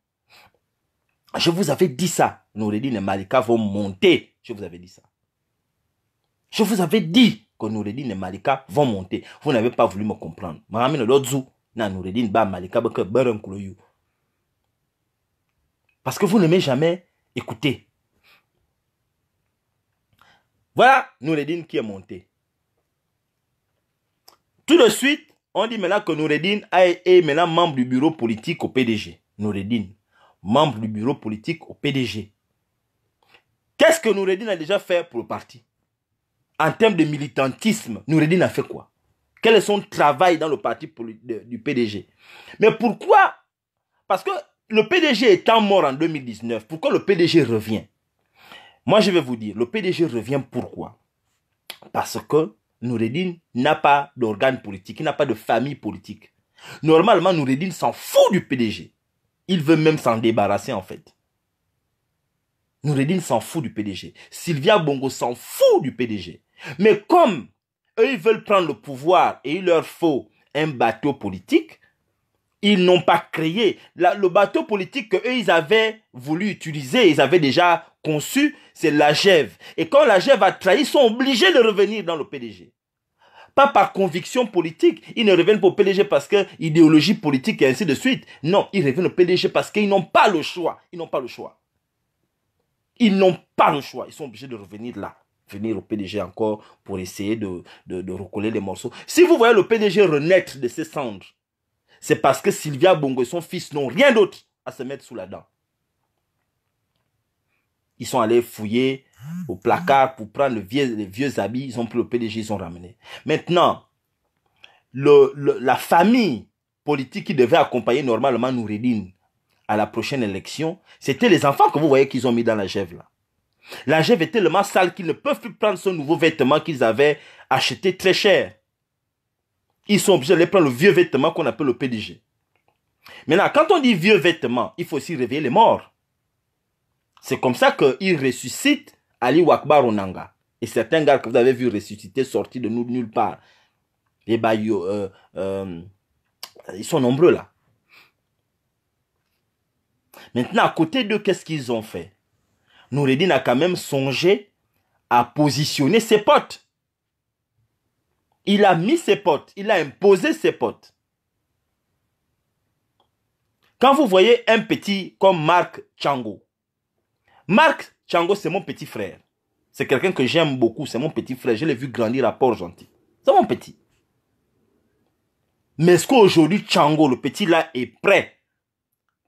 Je vous avais dit ça. Noureddine et Malika vont monter. Je vous avais dit ça. Je vous avais dit que Noureddine et Malika vont monter. Vous n'avez pas voulu me comprendre. Parce que vous n'aimez jamais écouter. Voilà Noureddine qui est monté. Tout de suite, on dit maintenant que Noureddine est maintenant membre du bureau politique au PDG. Noureddine, membre du bureau politique au PDG. Qu'est-ce que Noureddine a déjà fait pour le parti? En termes de militantisme, Noureddine a fait quoi? Quel est son travail dans le parti du PDG? Mais pourquoi? Parce que le PDG étant mort en 2019, pourquoi le PDG revient? Moi, je vais vous dire, le PDG revient pourquoi? Parce que Noureddine n'a pas d'organe politique, il n'a pas de famille politique. Normalement, Noureddine s'en fout du PDG. Il veut même s'en débarrasser en fait. Noureddine s'en fout du PDG. Sylvia Bongo s'en fout du PDG. Mais comme eux, ils veulent prendre le pouvoir et il leur faut un bateau politique, ils n'ont pas créé. Le bateau politique qu'eux, ils avaient voulu utiliser, ils avaient déjà conçu, c'est l'AGEV. Et quand l'AGEV a trahi, ils sont obligés de revenir dans le PDG. Pas par conviction politique. Ils ne reviennent pas au PDG parce que idéologie politique et ainsi de suite. Non, ils reviennent au PDG parce qu'ils n'ont pas le choix. Ils n'ont pas le choix. Ils n'ont pas le choix. Ils sont obligés de revenir là. Venir au PDG encore pour essayer de recoller les morceaux. Si vous voyez le PDG renaître de ses cendres, c'est parce que Sylvia Bongo et son fils n'ont rien d'autre à se mettre sous la dent. Ils sont allés fouiller au placard pour prendre les vieux habits. Ils ont pris le PDG, ils ont ramené. Maintenant, la famille politique qui devait accompagner normalement Noureddine à la prochaine élection, c'était les enfants que vous voyez qu'ils ont mis dans la gève là. La gève est tellement sale qu'ils ne peuvent plus prendre ce nouveau vêtement qu'ils avaient acheté très cher. Ils sont obligés d'aller prendre le vieux vêtement qu'on appelle le PDG. Maintenant, quand on dit vieux vêtement, il faut aussi réveiller les morts. C'est comme ça qu'ils ressuscitent Ali Wakbar Onanga. Et certains gars que vous avez vu ressusciter, sortis de nulle part. Et bah, ils sont nombreux là. Maintenant, à côté d'eux, qu'est-ce qu'ils ont fait? Noureddine a quand même songé à positionner ses potes. Il a mis ses potes, il a imposé ses potes. Quand vous voyez un petit comme Marc Tchango, Marc Tchango, c'est mon petit frère. C'est quelqu'un que j'aime beaucoup, c'est mon petit frère. Je l'ai vu grandir à Port-Gentil. C'est mon petit. Mais est-ce qu'aujourd'hui, Tchango, le petit là, est prêt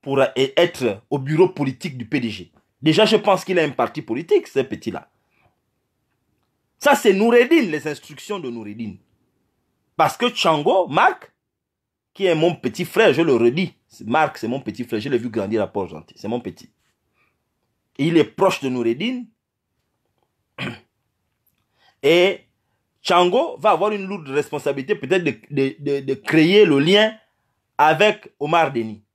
pour être au bureau politique du PDG? Déjà, je pense qu'il a un parti politique, ce petit-là. Ça, c'est Noureddine, les instructions de Noureddine. Parce que Tchango, Marc, qui est mon petit frère, je le redis. Marc, c'est mon petit frère, je l'ai vu grandir à Port-Gentil. C'est mon petit. Et il est proche de Noureddine. Et Tchango va avoir une lourde responsabilité peut-être de créer le lien avec Omar Denis.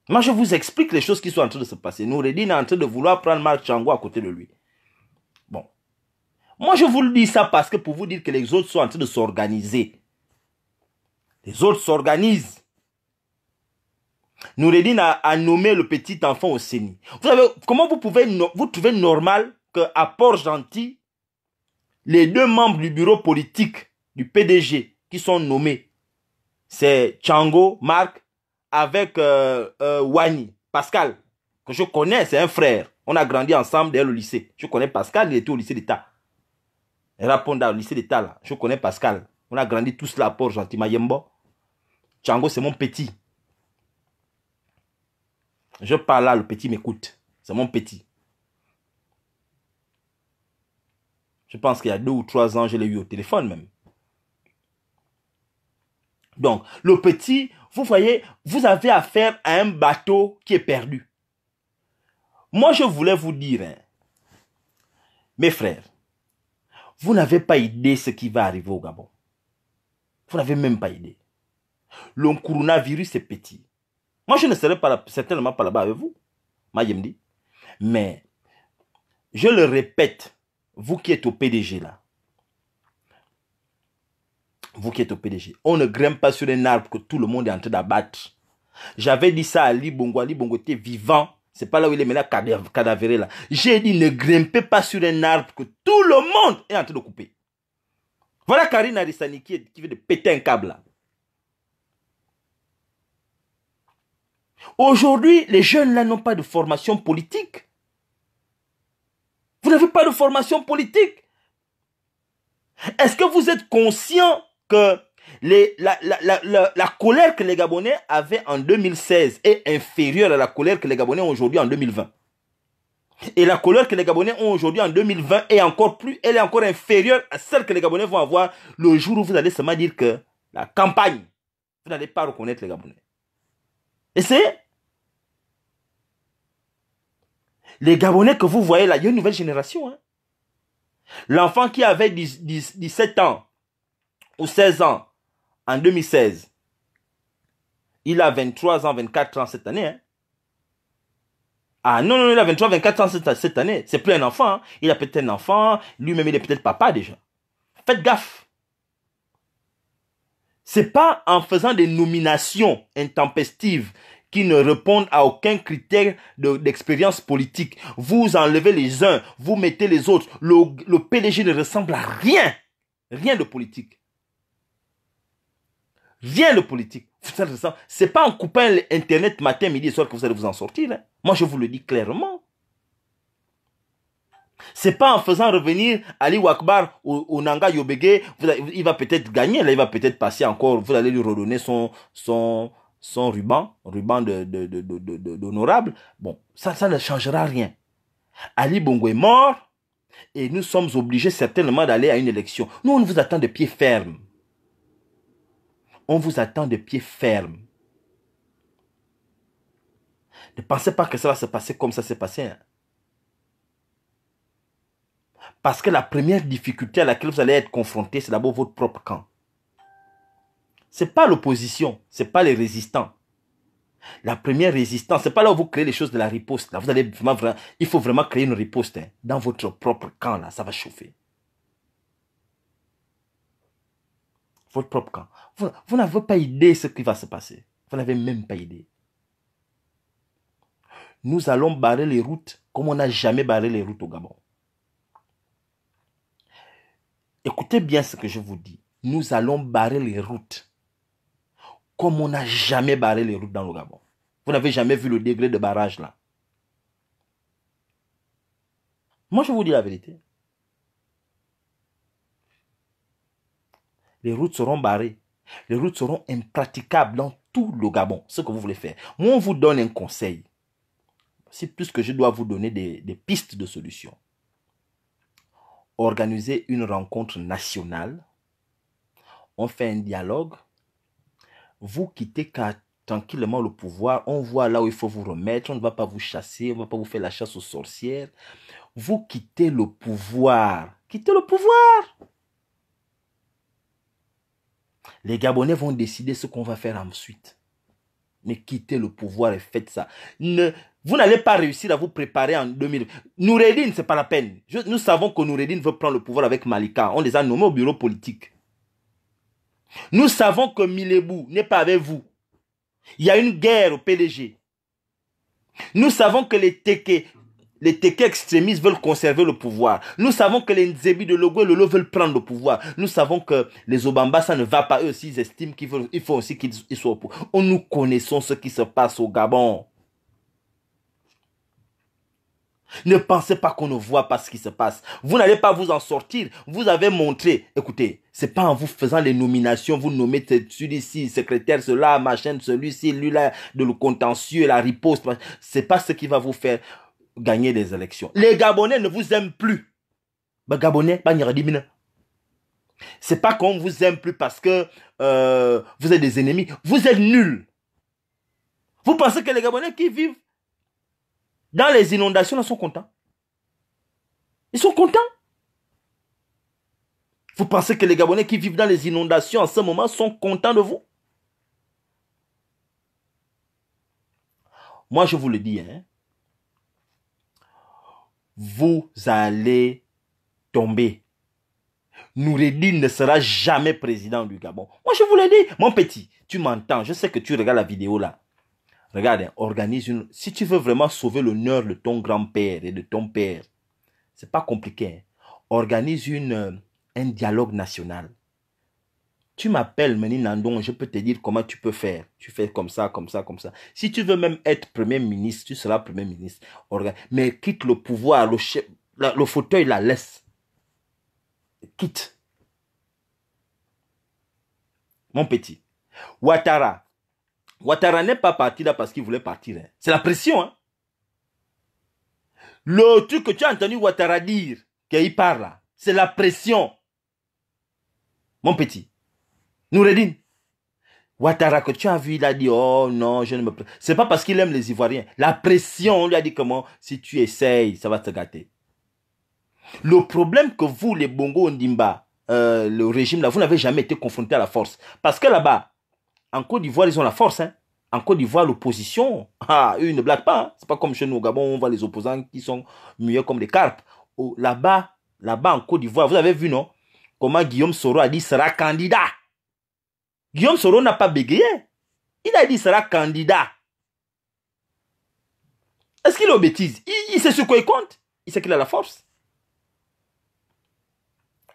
Moi, je vous explique les choses qui sont en train de se passer. Noureddine est en train de vouloir prendre Marc Tchango à côté de lui. Bon. Moi, je vous le dis ça parce que pour vous dire que les autres sont en train de s'organiser. Les autres s'organisent. Noureddine a nommé le petit enfant au CENI. Vous savez, comment vous trouvez normal qu'à Port-Gentil, les deux membres du bureau politique du PDG qui sont nommés, c'est Tchango, Marc, avec Wani, Pascal, que je connais, c'est un frère. On a grandi ensemble dès le lycée. Je connais Pascal, il était au lycée d'État. Il répond au lycée d'État là. Je connais Pascal. On a grandi tous là à Port-Gentil, Mayembo. Tchango, c'est mon petit. Je parle là, le petit m'écoute. C'est mon petit. Je pense qu'il y a 2 ou 3 ans, je l'ai eu au téléphone même. Donc, le petit, vous voyez, vous avez affaire à un bateau qui est perdu. Moi, je voulais vous dire, hein, mes frères, vous n'avez pas idée ce qui va arriver au Gabon. Vous n'avez même pas idée. Le coronavirus est petit. Moi, je ne serai pas là, certainement pas là-bas avec vous. Mayemdi. Mais, je le répète, vous qui êtes au PDG là, vous qui êtes au PDG, on ne grimpe pas sur un arbre que tout le monde est en train d'abattre. J'avais dit ça à Ali Bongo. Ali Bongo était vivant. C'est pas là où il est maintenant cadavéré là. J'ai dit ne grimpez pas sur un arbre que tout le monde est en train de couper. Voilà Karine Arissani qui veut de péter un câble là. Aujourd'hui, les jeunes là n'ont pas de formation politique. Vous n'avez pas de formation politique. Est-ce que vous êtes conscient que la colère que les Gabonais avaient en 2016 est inférieure à la colère que les Gabonais ont aujourd'hui en 2020? Et la colère que les Gabonais ont aujourd'hui en 2020 est encore inférieure à celle que les Gabonais vont avoir le jour où vous allez seulement dire que la campagne, vous n'allez pas reconnaître les Gabonais. Essayez. Les Gabonais que vous voyez là, il y a une nouvelle génération. Hein? L'enfant qui avait 17 ans ou 16 ans en 2016, il a 23 ans, 24 ans cette année. Hein? Ah non, il a 23, 24 ans cette année. C'est plus un enfant. Hein? Il a peut-être un enfant. Lui-même, il est peut-être papa déjà. Faites gaffe. C'est pas en faisant des nominations intempestives qui ne répondent à aucun critère d'expérience politique. Vous enlevez les uns, vous mettez les autres. Le PDG ne ressemble à rien. Rien de politique. Rien de politique. C'est pas en coupant l'internet matin, midi et soir que vous allez vous en sortir. Hein. Moi, je vous le dis clairement. C'est pas en faisant revenir Ali Wakbar au Nanga Yobege, il va peut-être gagner, là, il va peut-être passer encore, vous allez lui redonner son ruban d'honorable. Bon, ça ne changera rien. Ali Bongo est mort et nous sommes obligés certainement d'aller à une élection. Nous, on vous attend de pied ferme. On vous attend de pied ferme. Ne pensez pas que ça va se passer comme ça s'est passé. Hein. Parce que la première difficulté à laquelle vous allez être confronté, c'est d'abord votre propre camp. Ce n'est pas l'opposition, ce n'est pas les résistants. La première résistance, ce n'est pas là où vous créez les choses de la riposte. Là. Vous allez vraiment, il faut vraiment créer une riposte. Hein. Dans votre propre camp, là, ça va chauffer. Votre propre camp. Vous n'avez pas idée de ce qui va se passer. Vous n'avez même pas idée. Nous allons barrer les routes comme on n'a jamais barré les routes au Gabon. Écoutez bien ce que je vous dis. Nous allons barrer les routes comme on n'a jamais barré les routes dans le Gabon. Vous n'avez jamais vu le degré de barrage là. Moi, je vous dis la vérité. Les routes seront barrées. Les routes seront impraticables dans tout le Gabon. Ce que vous voulez faire. Moi, on vous donne un conseil. C'est plus que je dois vous donner des pistes de solutions. Organiser une rencontre nationale. On fait un dialogue. Vous quittez tranquillement le pouvoir. On voit là où il faut vous remettre. On ne va pas vous chasser. On ne va pas vous faire la chasse aux sorcières. Vous quittez le pouvoir. Quittez le pouvoir. Les Gabonais vont décider ce qu'on va faire ensuite. Mais quittez le pouvoir et faites ça. Vous n'allez pas réussir à vous préparer en 2000. Noureddine, ce n'est pas la peine. Nous savons que Noureddine veut prendre le pouvoir avec Malika. On les a nommés au bureau politique. Nous savons que Milebou n'est pas avec vous. Il y a une guerre au PDG. Nous savons que les Téké extrémistes veulent conserver le pouvoir. Nous savons que les Nzebi de Logo et Lolo veulent prendre le pouvoir. Nous savons que les Obamba, ça ne va pas. Eux aussi, ils estiment qu'il faut aussi qu'ils soient au pouvoir. Nous connaissons ce qui se passe au Gabon. Ne pensez pas qu'on ne voit pas ce qui se passe. Vous n'allez pas vous en sortir. Vous avez montré. Écoutez, c'est pas en vous faisant les nominations, vous nommez celui-ci, secrétaire, cela, machin, celui-ci, lui-là, de le contentieux, la riposte. C'est pas ce qui va vous faire gagner les élections. Les Gabonais ne vous aiment plus. Les Gabonais, c'est pas qu'on vous aime plus parce que vous êtes des ennemis. Vous êtes nuls. Vous pensez que les Gabonais qui vivent dans les inondations, ils sont contents. Ils sont contents. Vous pensez que les Gabonais qui vivent dans les inondations en ce moment sont contents de vous? Moi, je vous le dis, hein, vous allez tomber. Noureddine ne sera jamais président du Gabon. Moi, je vous le dis. Mon petit, tu m'entends. Je sais que tu regardes la vidéo là. Regarde, hein, organise une... Si tu veux vraiment sauver l'honneur de ton grand-père et de ton père, c'est pas compliqué. Hein. Organise un dialogue national. Tu m'appelles, Meni Nandon, je peux te dire comment tu peux faire. Tu fais comme ça, comme ça, comme ça. Si tu veux même être premier ministre, tu seras premier ministre. Mais quitte le pouvoir, le fauteuil, la laisse. Quitte. Mon petit. Ouattara. Ouattara n'est pas parti là parce qu'il voulait partir. Hein. C'est la pression. Hein. Le truc que tu as entendu Ouattara dire, qu'il parle là, c'est la pression. Mon petit. Noureddine. Ouattara que tu as vu, il a dit, oh non, je ne me... C'est pas parce qu'il aime les Ivoiriens. La pression, on lui a dit comment, si tu essayes, ça va te gâter. Le problème que vous, les Bongo Ondimba, le régime là, vous n'avez jamais été confronté à la force. Parce que là-bas, en Côte d'Ivoire, ils ont la force. Hein. En Côte d'Ivoire, l'opposition, eux, ils ne blaguent pas. Hein. C'est pas comme chez nous au Gabon, on voit les opposants qui sont muets comme des carpes. Oh, là-bas en Côte d'Ivoire, vous avez vu, non? Comment Guillaume Soro a dit sera candidat. Guillaume Soro n'a pas bégayé. Il a dit sera candidat. Est-ce qu'il est aux bêtises? Il sait sur quoi il compte. Il sait qu'il a la force.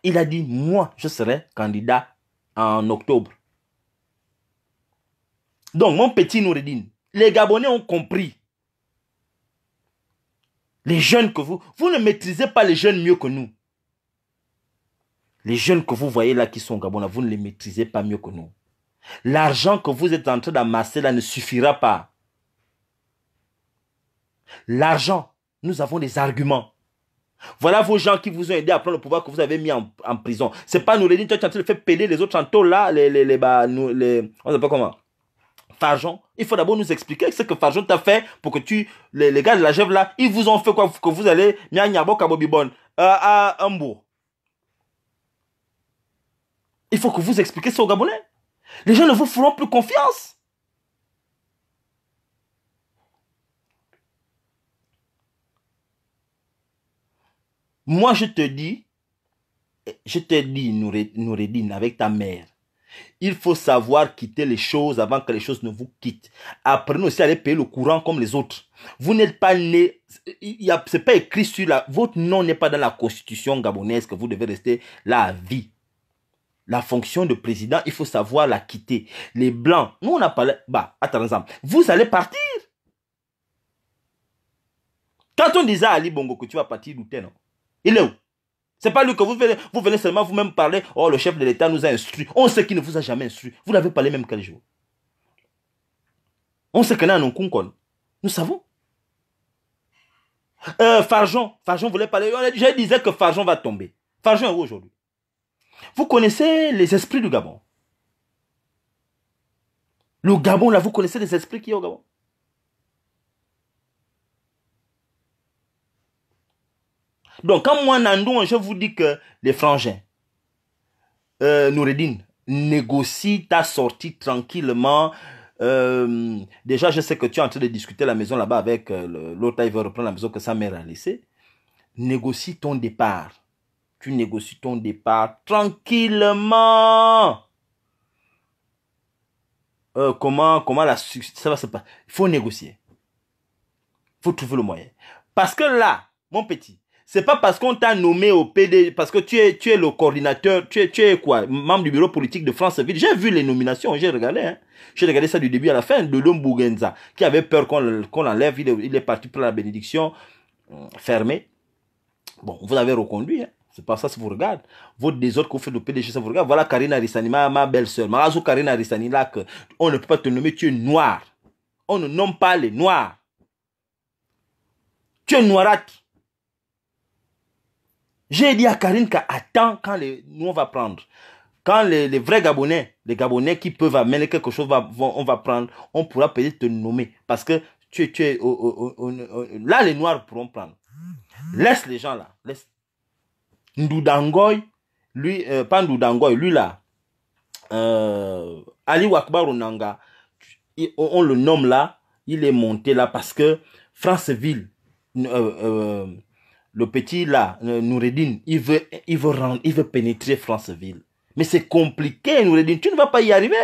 Il a dit, moi, je serai candidat en octobre. Donc, mon petit Noureddine, les Gabonais ont compris. Les jeunes que vous ne maîtrisez pas les jeunes mieux que nous. Les jeunes que vous voyez là qui sont au Gabon, là, vous ne les maîtrisez pas mieux que nous. L'argent que vous êtes en train d'amasser là ne suffira pas. L'argent, nous avons des arguments. Voilà vos gens qui vous ont aidé à prendre le pouvoir que vous avez mis en prison. C'est pas Noureddine, tu es en train de faire péler les autres en tôle là, on ne sait pas comment. Farjon, il faut d'abord nous expliquer ce que Farjon t'a fait pour que les gars de la Gève là, ils vous ont fait quoi que vous allez à Hambourg. Il faut que vous expliquiez ça aux Gabonais. Les gens ne vous feront plus confiance. Moi, je te dis, Noureddine, avec ta mère, il faut savoir quitter les choses avant que les choses ne vous quittent. Apprenez aussi à aller payer le courant comme les autres. Vous n'êtes pas né, c'est pas écrit sur votre nom n'est pas dans la constitution gabonaise que vous devez rester là à vie. La fonction de président, il faut savoir la quitter. Les blancs, nous on a parlé, attends, vous allez partir. Quand on disait à Ali Bongo que tu vas partir d'où t'es, non? Il est où? C'est pas lui que vous venez seulement vous-même parler. Oh, le chef de l'État nous a instruit. On sait qu'il ne vous a jamais instruit. Vous l'avez parlé même quel jour? On sait qu'il y a un Nkonkon. Nous savons. Farjon voulait parler. Je disais que Farjon va tomber. Farjon est où aujourd'hui? Vous connaissez les esprits du Gabon. Le Gabon, là, vous connaissez les esprits qui est au Gabon. Donc, quand moi, Nandon, je vous dis que les frangins, Noureddine, négocie ta sortie tranquillement. Déjà, je sais que tu es en train de discuter la maison là-bas avec l'autre, il veut reprendre la maison que sa mère a laissée. Négocie ton départ. Tu négocies ton départ tranquillement. Comment ça va se passer? Il faut négocier. Il faut trouver le moyen. Parce que là, mon petit, c'est pas parce qu'on t'a nommé au PD, parce que tu es le coordinateur, tu es quoi, membre du bureau politique de Franceville. J'ai vu les nominations, j'ai regardé. Hein. J'ai regardé ça du début à la fin. De l'homme Bougenza, qui avait peur qu'on l'enlève, il est parti pour la bénédiction fermée. Bon, vous avez reconduit. Hein. C'est pas ça, ça vous regarde. Votre désordre que vous faites au PDG, ça vous regarde. Voilà Karina Rissani, ma belle-sœur. Marazou Karina Rissani, là, on ne peut pas te nommer, tu es noir. On ne nomme pas les noirs. Tu es noirâtre. J'ai dit à Karine qu'attends quand nous on va prendre. Quand les vrais Gabonais, les Gabonais qui peuvent amener quelque chose, on va prendre, on pourra peut-être te nommer. Parce que là, les Noirs pourront prendre. Laisse les gens là. Laisse. Ndoudangoy lui, Pandou Dangoy, lui là, Ali Wakbar Onanga, on le nomme là, il est monté là parce que Franceville, le petit là, Noureddin, il veut pénétrer Franceville. Mais c'est compliqué, Noureddin, tu ne vas pas y arriver.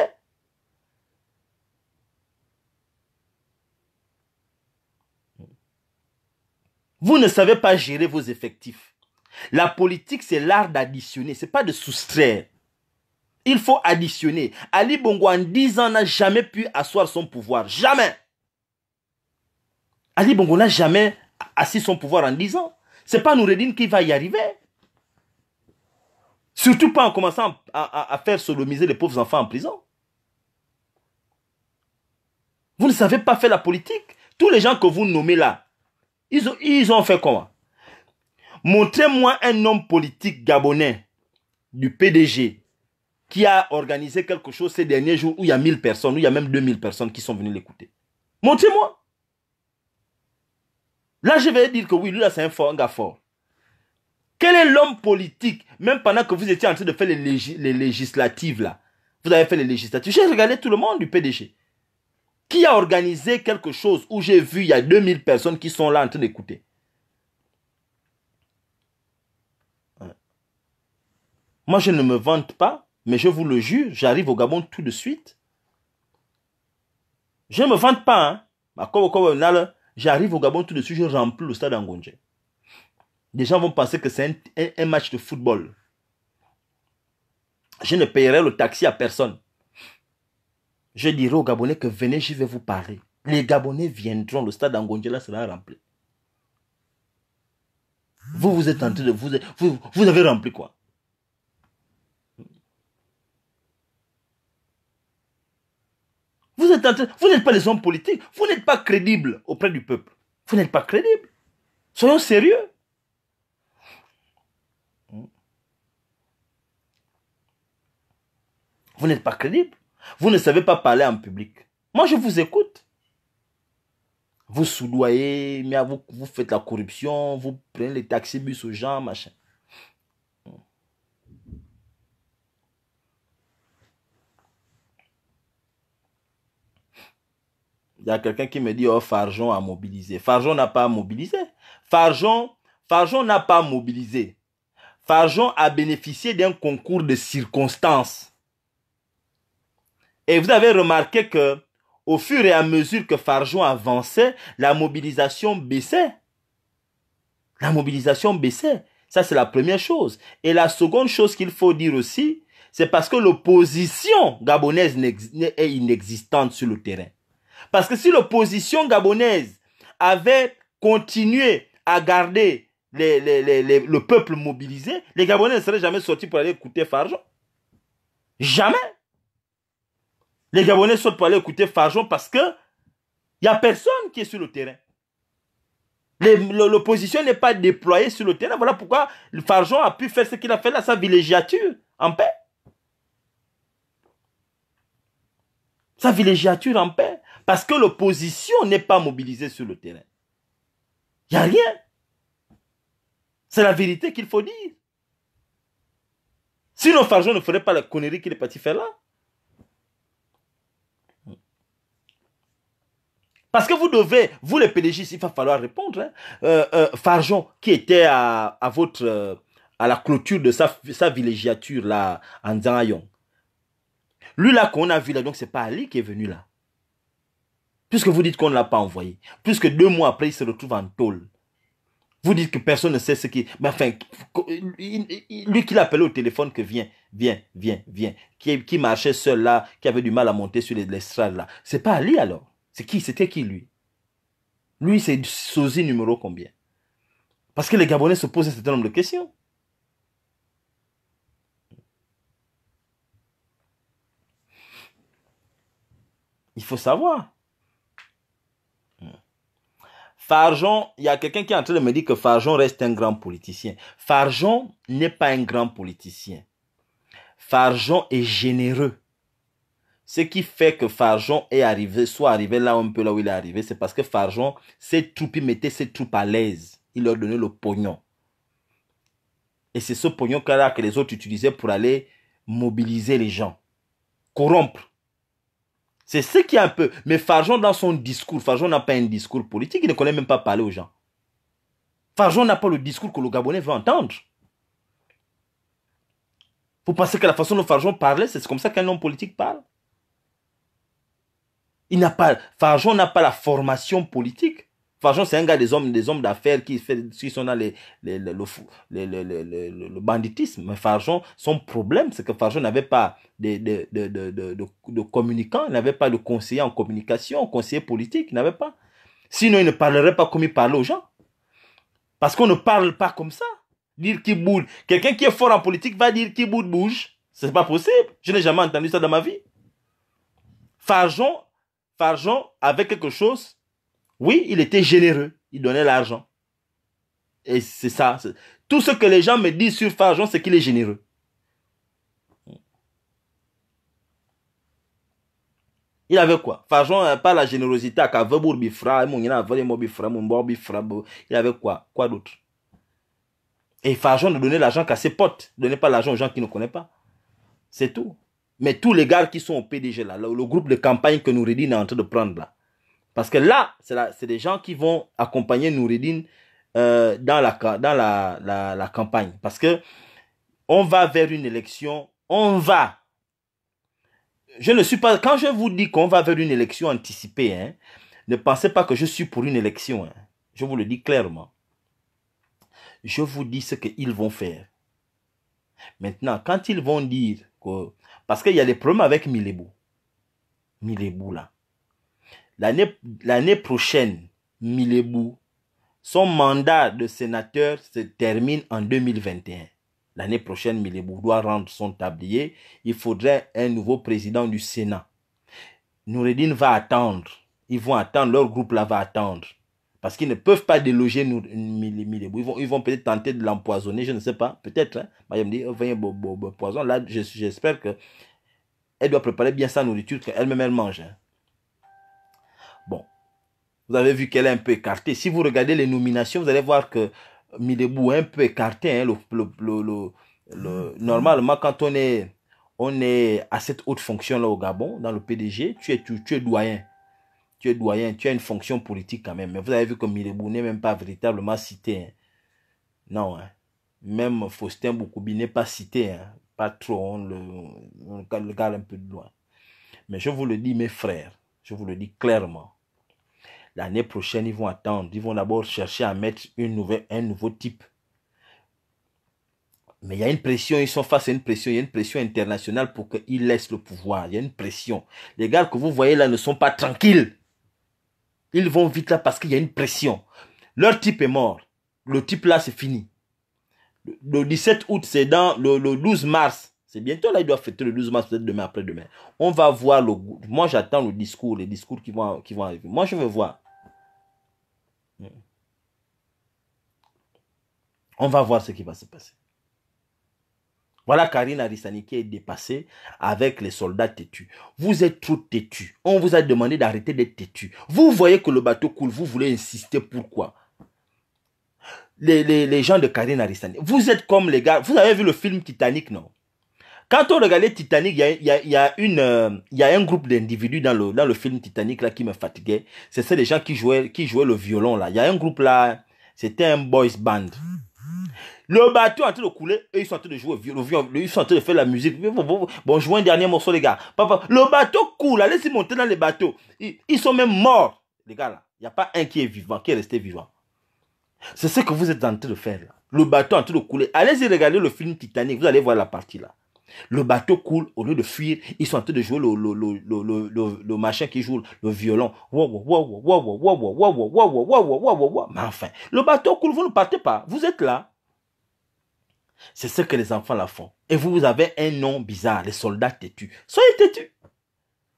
Vous ne savez pas gérer vos effectifs. La politique, c'est l'art d'additionner, ce n'est pas de soustraire. Il faut additionner. Ali Bongo, en 10 ans, n'a jamais pu asseoir son pouvoir. Jamais. Ali Bongo n'a jamais assis son pouvoir en 10 ans. Ce n'est pas Noureddin qui va y arriver. Surtout pas en commençant à faire sodomiser les pauvres enfants en prison. Vous ne savez pas faire la politique. Tous les gens que vous nommez là, ils ont fait comment? Montrez-moi un homme politique gabonais du PDG qui a organisé quelque chose ces derniers jours où il y a 1000 personnes, où il y a même 2000 personnes qui sont venues l'écouter. Montrez-moi. Là, je vais dire que oui, lui là, c'est un gars fort. Quel est l'homme politique, même pendant que vous étiez en train de faire les législatives là, vous avez fait les législatives, j'ai regardé tout le monde du PDG. Qui a organisé quelque chose où j'ai vu il y a 2000 personnes qui sont là en train d'écouter? Moi, je ne me vante pas, mais je vous le jure, j'arrive au Gabon tout de suite. Je ne me vante pas, hein. J'arrive au Gabon tout de suite, je remplis le stade Ngondje. Les gens vont penser que c'est un match de football. Je ne payerai le taxi à personne. Je dirai aux Gabonais que venez, je vais vous parler. Les Gabonais viendront, le stade Ngondje là sera rempli. Vous êtes en train de... Vous avez rempli quoi? Vous n'êtes pas les hommes politiques. Vous n'êtes pas crédibles auprès du peuple. Vous n'êtes pas crédibles. Soyons sérieux. Vous n'êtes pas crédible. Vous ne savez pas parler en public. Moi, je vous écoute. Vous soudoyez, mais vous faites la corruption, vous prenez les taxibus aux gens, machin. Il y a quelqu'un qui me dit, oh, Farjon a mobilisé. Farjon n'a pas mobilisé. Farjon n'a pas mobilisé. Farjon a bénéficié d'un concours de circonstances. Et vous avez remarqué que, au fur et à mesure que Farjon avançait, la mobilisation baissait. La mobilisation baissait. Ça, c'est la première chose. Et la seconde chose qu'il faut dire aussi, c'est parce que l'opposition gabonaise est inexistante sur le terrain. Parce que si l'opposition gabonaise avait continué à garder le peuple mobilisé, les Gabonais ne seraient jamais sortis pour aller écouter Farjon. Jamais. Les Gabonais sortent pour aller écouter Farjon parce que il n'y a personne qui est sur le terrain. L'opposition n'est pas déployée sur le terrain. Voilà pourquoi Farjon a pu faire ce qu'il a fait là, sa villégiature en paix. Sa villégiature en paix. Parce que l'opposition n'est pas mobilisée sur le terrain. Il n'y a rien. C'est la vérité qu'il faut dire. Sinon, Farjon ne ferait pas la connerie qu'il est parti faire là. Parce que vous devez, vous les PDG, il va falloir répondre. Hein. Farjon, qui était à la clôture de sa villégiature là, en Zanayon. Lui là qu'on a vu là, donc c'est pas Ali qui est venu là. Puisque vous dites qu'on ne l'a pas envoyé. Puisque 2 mois après, il se retrouve en tôle. Vous dites que personne ne sait ce qui... Mais enfin, lui qui l'appelait au téléphone que viens. Qui marchait seul là, qui avait du mal à monter sur l'estrade là. C'est pas Ali alors. C'est qui? C'était qui lui? Lui, c'est sosie numéro combien? Parce que les Gabonais se posent un certain nombre de questions. Il faut savoir. Farjon, il y a quelqu'un qui est en train de me dire que Farjon reste un grand politicien. Farjon n'est pas un grand politicien. Farjon est généreux. Ce qui fait que Farjon soit arrivé là un peu là où il est arrivé, c'est parce que Farjon, ses troupes, il mettait ses troupes à l'aise. Il leur donnait le pognon. Et c'est ce pognon-là que les autres utilisaient pour aller mobiliser les gens. Corrompre. C'est ce qui est un peu... Mais Farjon, dans son discours, Farjon n'a pas un discours politique, il ne connaît même pas parler aux gens. Farjon n'a pas le discours que le Gabonais veut entendre. Vous pensez que la façon dont Farjon parlait, c'est comme ça qu'un homme politique parle? Farjon n'a pas la formation politique. Farjon, c'est un gars des hommes d'affaires qui sont dans le banditisme. Mais Farjon, son problème, c'est que Farjon n'avait pas de communicant, il n'avait pas de conseiller en communication, conseiller politique, il n'avait pas. Sinon, il ne parlerait pas comme il parle aux gens. Parce qu'on ne parle pas comme ça. Dire qui bouge. Quelqu'un qui est fort en politique va dire qui bouge. C'est pas possible. Je n'ai jamais entendu ça dans ma vie. Farjon avait quelque chose. Oui, il était généreux. Il donnait l'argent. Et c'est ça. Tout ce que les gens me disent sur Farjon, c'est qu'il est généreux. Il avait quoi? Farjon n'a pas la générosité à Kavebour Bifra. Il avait quoi? Quoi d'autre? Et Farjon ne donnait l'argent qu'à ses potes. Il ne donnait pas l'argent aux gens qui ne connaissent pas. C'est tout. Mais tous les gars qui sont au PDG, là, le groupe de campagne que Noureddine est en train de prendre là. Parce que là, c'est des gens qui vont accompagner Noureddine dans la campagne. Parce que on va vers une élection. Je ne suis pas... Quand je vous dis qu'on va vers une élection anticipée, hein, ne pensez pas que je suis pour une élection. Hein. Je vous le dis clairement. Je vous dis ce qu'ils vont faire. Maintenant, quand ils vont dire que... Parce qu'il y a des problèmes avec Milebou. Milebou, là. L'année prochaine, Milebou, son mandat de sénateur se termine en 2021. L'année prochaine, Milebou doit rendre son tablier. Il faudrait un nouveau président du Sénat. Noureddine va attendre. Ils vont attendre, leur groupe là va attendre. Parce qu'ils ne peuvent pas déloger Milebou. Ils vont peut-être tenter de l'empoisonner, je ne sais pas. Peut-être. Hein. Bah, me dit, poison. Là, j'espère qu'elle doit préparer bien sa nourriture qu'elle-même elle mange. Hein. Bon. Vous avez vu qu'elle est un peu écartée. Si vous regardez les nominations, vous allez voir que Milebou est un peu écarté. Hein. Normalement, quand on est à cette haute fonction-là au Gabon, dans le PDG, tu es doyen. Tu es doyen, tu as une fonction politique quand même. Mais vous avez vu que Milebou n'est même pas véritablement cité. Hein. Non, hein. Même Faustin Boukoubi n'est pas cité. Hein. Pas trop, on le garde un peu de loin. Mais je vous le dis, mes frères, je vous le dis clairement. L'année prochaine, ils vont attendre. Ils vont d'abord chercher à mettre un nouveau type. Mais il y a une pression, ils sont face à une pression. Il y a une pression internationale pour qu'ils laissent le pouvoir. Il y a une pression. Les gars que vous voyez là ne sont pas tranquilles. Ils vont vite là parce qu'il y a une pression. Leur type est mort. Le type là, c'est fini. Le 17 août, c'est dans le 12 mars. C'est bientôt là, il doit fêter le 12 mars, peut-être demain, après-demain. On va voir le... Moi, j'attends les discours qui vont arriver. Moi, je veux voir. On va voir ce qui va se passer. Voilà Karine Arissani qui est dépassée avec les soldats têtus. Vous êtes trop têtus. On vous a demandé d'arrêter d'être têtus. Vous voyez que le bateau coule. Vous voulez insister. Pourquoi? Les gens de Karine Arissani. Vous êtes comme les gars. Vous avez vu le film Titanic, non? Quand on regardait Titanic, il y a un groupe d'individus dans le film Titanic là qui me fatiguait. C'est des gens qui jouaient le violon là. Il y a un groupe là. C'était un boys band. Le bateau est en train de couler et ils sont en train de jouer le violon, ils sont en train de faire la musique. Bon, jouez un dernier morceau, les gars. Papa, le bateau coule, allez-y monter dans les bateaux. Ils sont même morts, les gars là. Il n'y a pas un qui est vivant, qui est resté vivant. C'est ce que vous êtes en train de faire là. Le bateau est en train de couler. Allez-y regarder le film Titanic, vous allez voir la partie là. Le bateau coule, au lieu de fuir, ils sont en train de jouer le machin qui joue le violon. Mais enfin, le bateau coule, vous ne partez pas, vous êtes là. C'est ce que les enfants là font. Et vous avez un nom bizarre, les soldats têtus. Soyez têtus.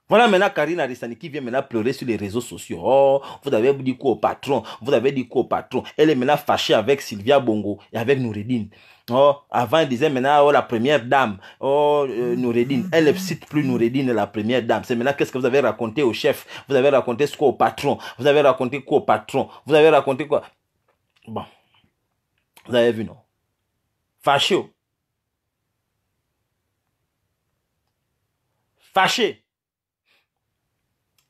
Voilà maintenant Karine Arissani qui vient maintenant pleurer sur les réseaux sociaux. Oh, vous avez dit quoi au patron? Vous avez dit quoi au patron? Elle est maintenant fâchée avec Sylvia Bongo et avec Noureddine. Oh, avant elle disait maintenant oh, la première dame. Oh, Noureddine. Elle ne cite plus Noureddine la première dame. C'est maintenant qu'est-ce que vous avez raconté au chef? Vous avez raconté ce quoi au patron? Vous avez raconté quoi au patron? Vous avez raconté quoi? Bon. Vous avez vu, non? Fâché. Oh. Fâché.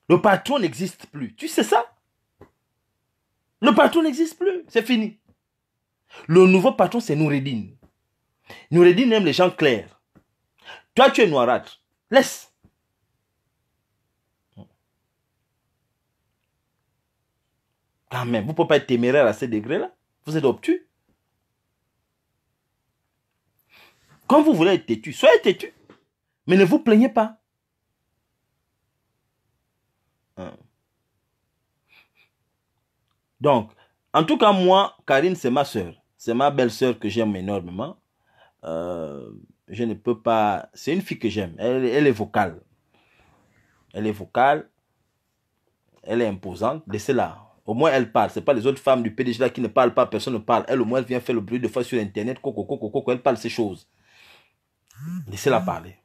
Le patron n'existe plus. Tu sais ça? Le patron n'existe plus. C'est fini. Le nouveau patron, c'est Noureddine. Noureddine aime les gens clairs. Toi, tu es noirâtre. Laisse. Quand même, vous ne pouvez pas être téméraire à ce degré-là. Vous êtes obtus. Quand vous voulez être têtu, soyez têtu. Mais ne vous plaignez pas. Donc, en tout cas, moi, Karine, c'est ma soeur. C'est ma belle-sœur que j'aime énormément. Je ne peux pas... C'est une fille que j'aime. Elle est vocale. Elle est vocale. Elle est imposante. Laissez-la. Au moins, elle parle. Ce n'est pas les autres femmes du PDG là qui ne parlent pas. Personne ne parle. Elle, au moins, elle vient faire le bruit de fois sur Internet. Coco, coco, coco. Elle parle ces choses. Laissez-la parler.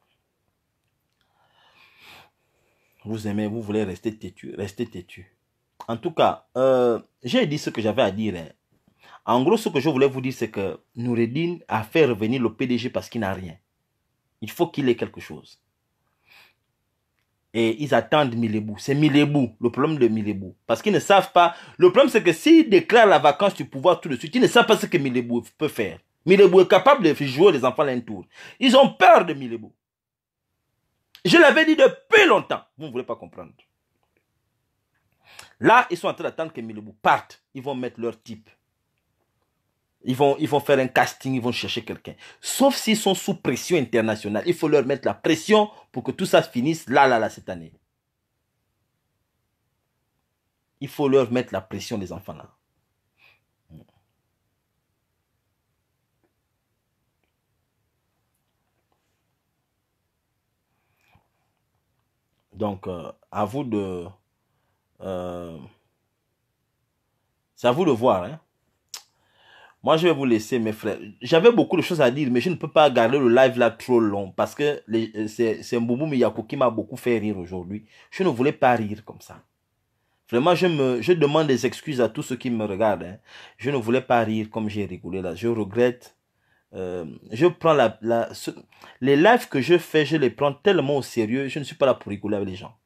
Vous aimez, vous voulez rester têtu. Restez têtu. En tout cas, j'ai dit ce que j'avais à dire. Hein. En gros, ce que je voulais vous dire, c'est que Noureddine a fait revenir le PDG parce qu'il n'a rien. Il faut qu'il ait quelque chose. Et ils attendent Milebou. C'est Milebou, le problème de Milebou. Parce qu'ils ne savent pas. Le problème, c'est que s'ils déclarent la vacance du pouvoir tout de suite, ils ne savent pas ce que Milebou peut faire. Milebou est capable de jouer les enfants l'un tour. Ils ont peur de Milebou. Je l'avais dit depuis longtemps. Vous ne voulez pas comprendre. Là, ils sont en train d'attendre que Milebou parte. Ils vont mettre leur type. Ils vont faire un casting, ils vont chercher quelqu'un. Sauf s'ils sont sous pression internationale. Il faut leur mettre la pression pour que tout ça finisse là, cette année. Il faut leur mettre la pression, les enfants là. Donc, à vous de... c'est à vous de voir, hein. Moi, je vais vous laisser, mes frères. J'avais beaucoup de choses à dire, mais je ne peux pas garder le live là trop long parce que c'est Mboumou Miyako qui m'a beaucoup fait rire aujourd'hui. Je ne voulais pas rire comme ça. Vraiment, je demande des excuses à tous ceux qui me regardent. Hein. Je ne voulais pas rire comme j'ai rigolé là. Je regrette. Je prends les lives que je fais, je les prends tellement au sérieux. Je ne suis pas là pour rigoler avec les gens.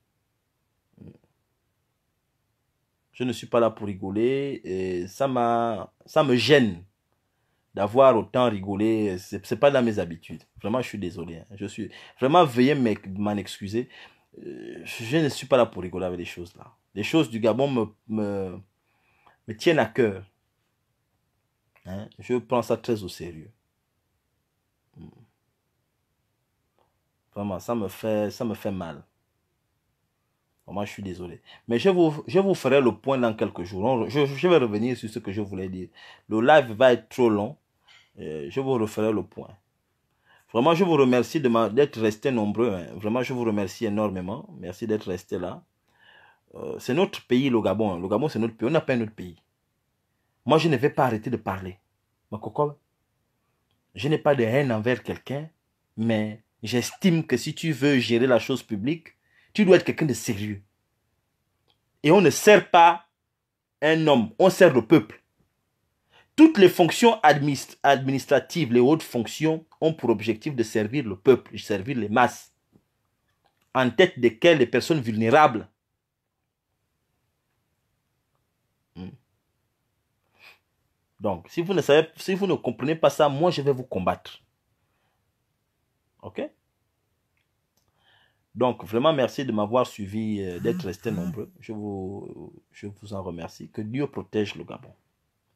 Je ne suis pas là pour rigoler. Et ça me gêne d'avoir autant rigolé. C'est pas dans mes habitudes. Vraiment, je suis désolé. Hein. Vraiment, veuillez m'en excuser. Je ne suis pas là pour rigoler avec les choses là. Les choses du Gabon me tiennent à cœur. Hein? Je prends ça très au sérieux. Vraiment, ça me fait mal. Vraiment, je suis désolé. Mais je vous ferai le point dans quelques jours. Je vais revenir sur ce que je voulais dire. Le live va être trop long. Je vous referai le point. Vraiment, je vous remercie d'être restés nombreux. Hein. Vraiment, je vous remercie énormément. Merci d'être restés là. C'est notre pays, le Gabon. Le Gabon, c'est notre pays. On n'a pas un autre pays. Moi, je ne vais pas arrêter de parler. Ma coco, je n'ai pas de haine envers quelqu'un, mais j'estime que si tu veux gérer la chose publique, tu dois être quelqu'un de sérieux. Et on ne sert pas un homme, on sert le peuple. Toutes les fonctions administratives, les hautes fonctions, ont pour objectif de servir le peuple, de servir les masses, en tête desquelles les personnes vulnérables. Donc, si vous ne comprenez pas ça, moi je vais vous combattre. Ok? Donc, vraiment merci de m'avoir suivi, d'être resté nombreux. Je vous en remercie. Que Dieu protège le Gabon.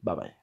Bye bye.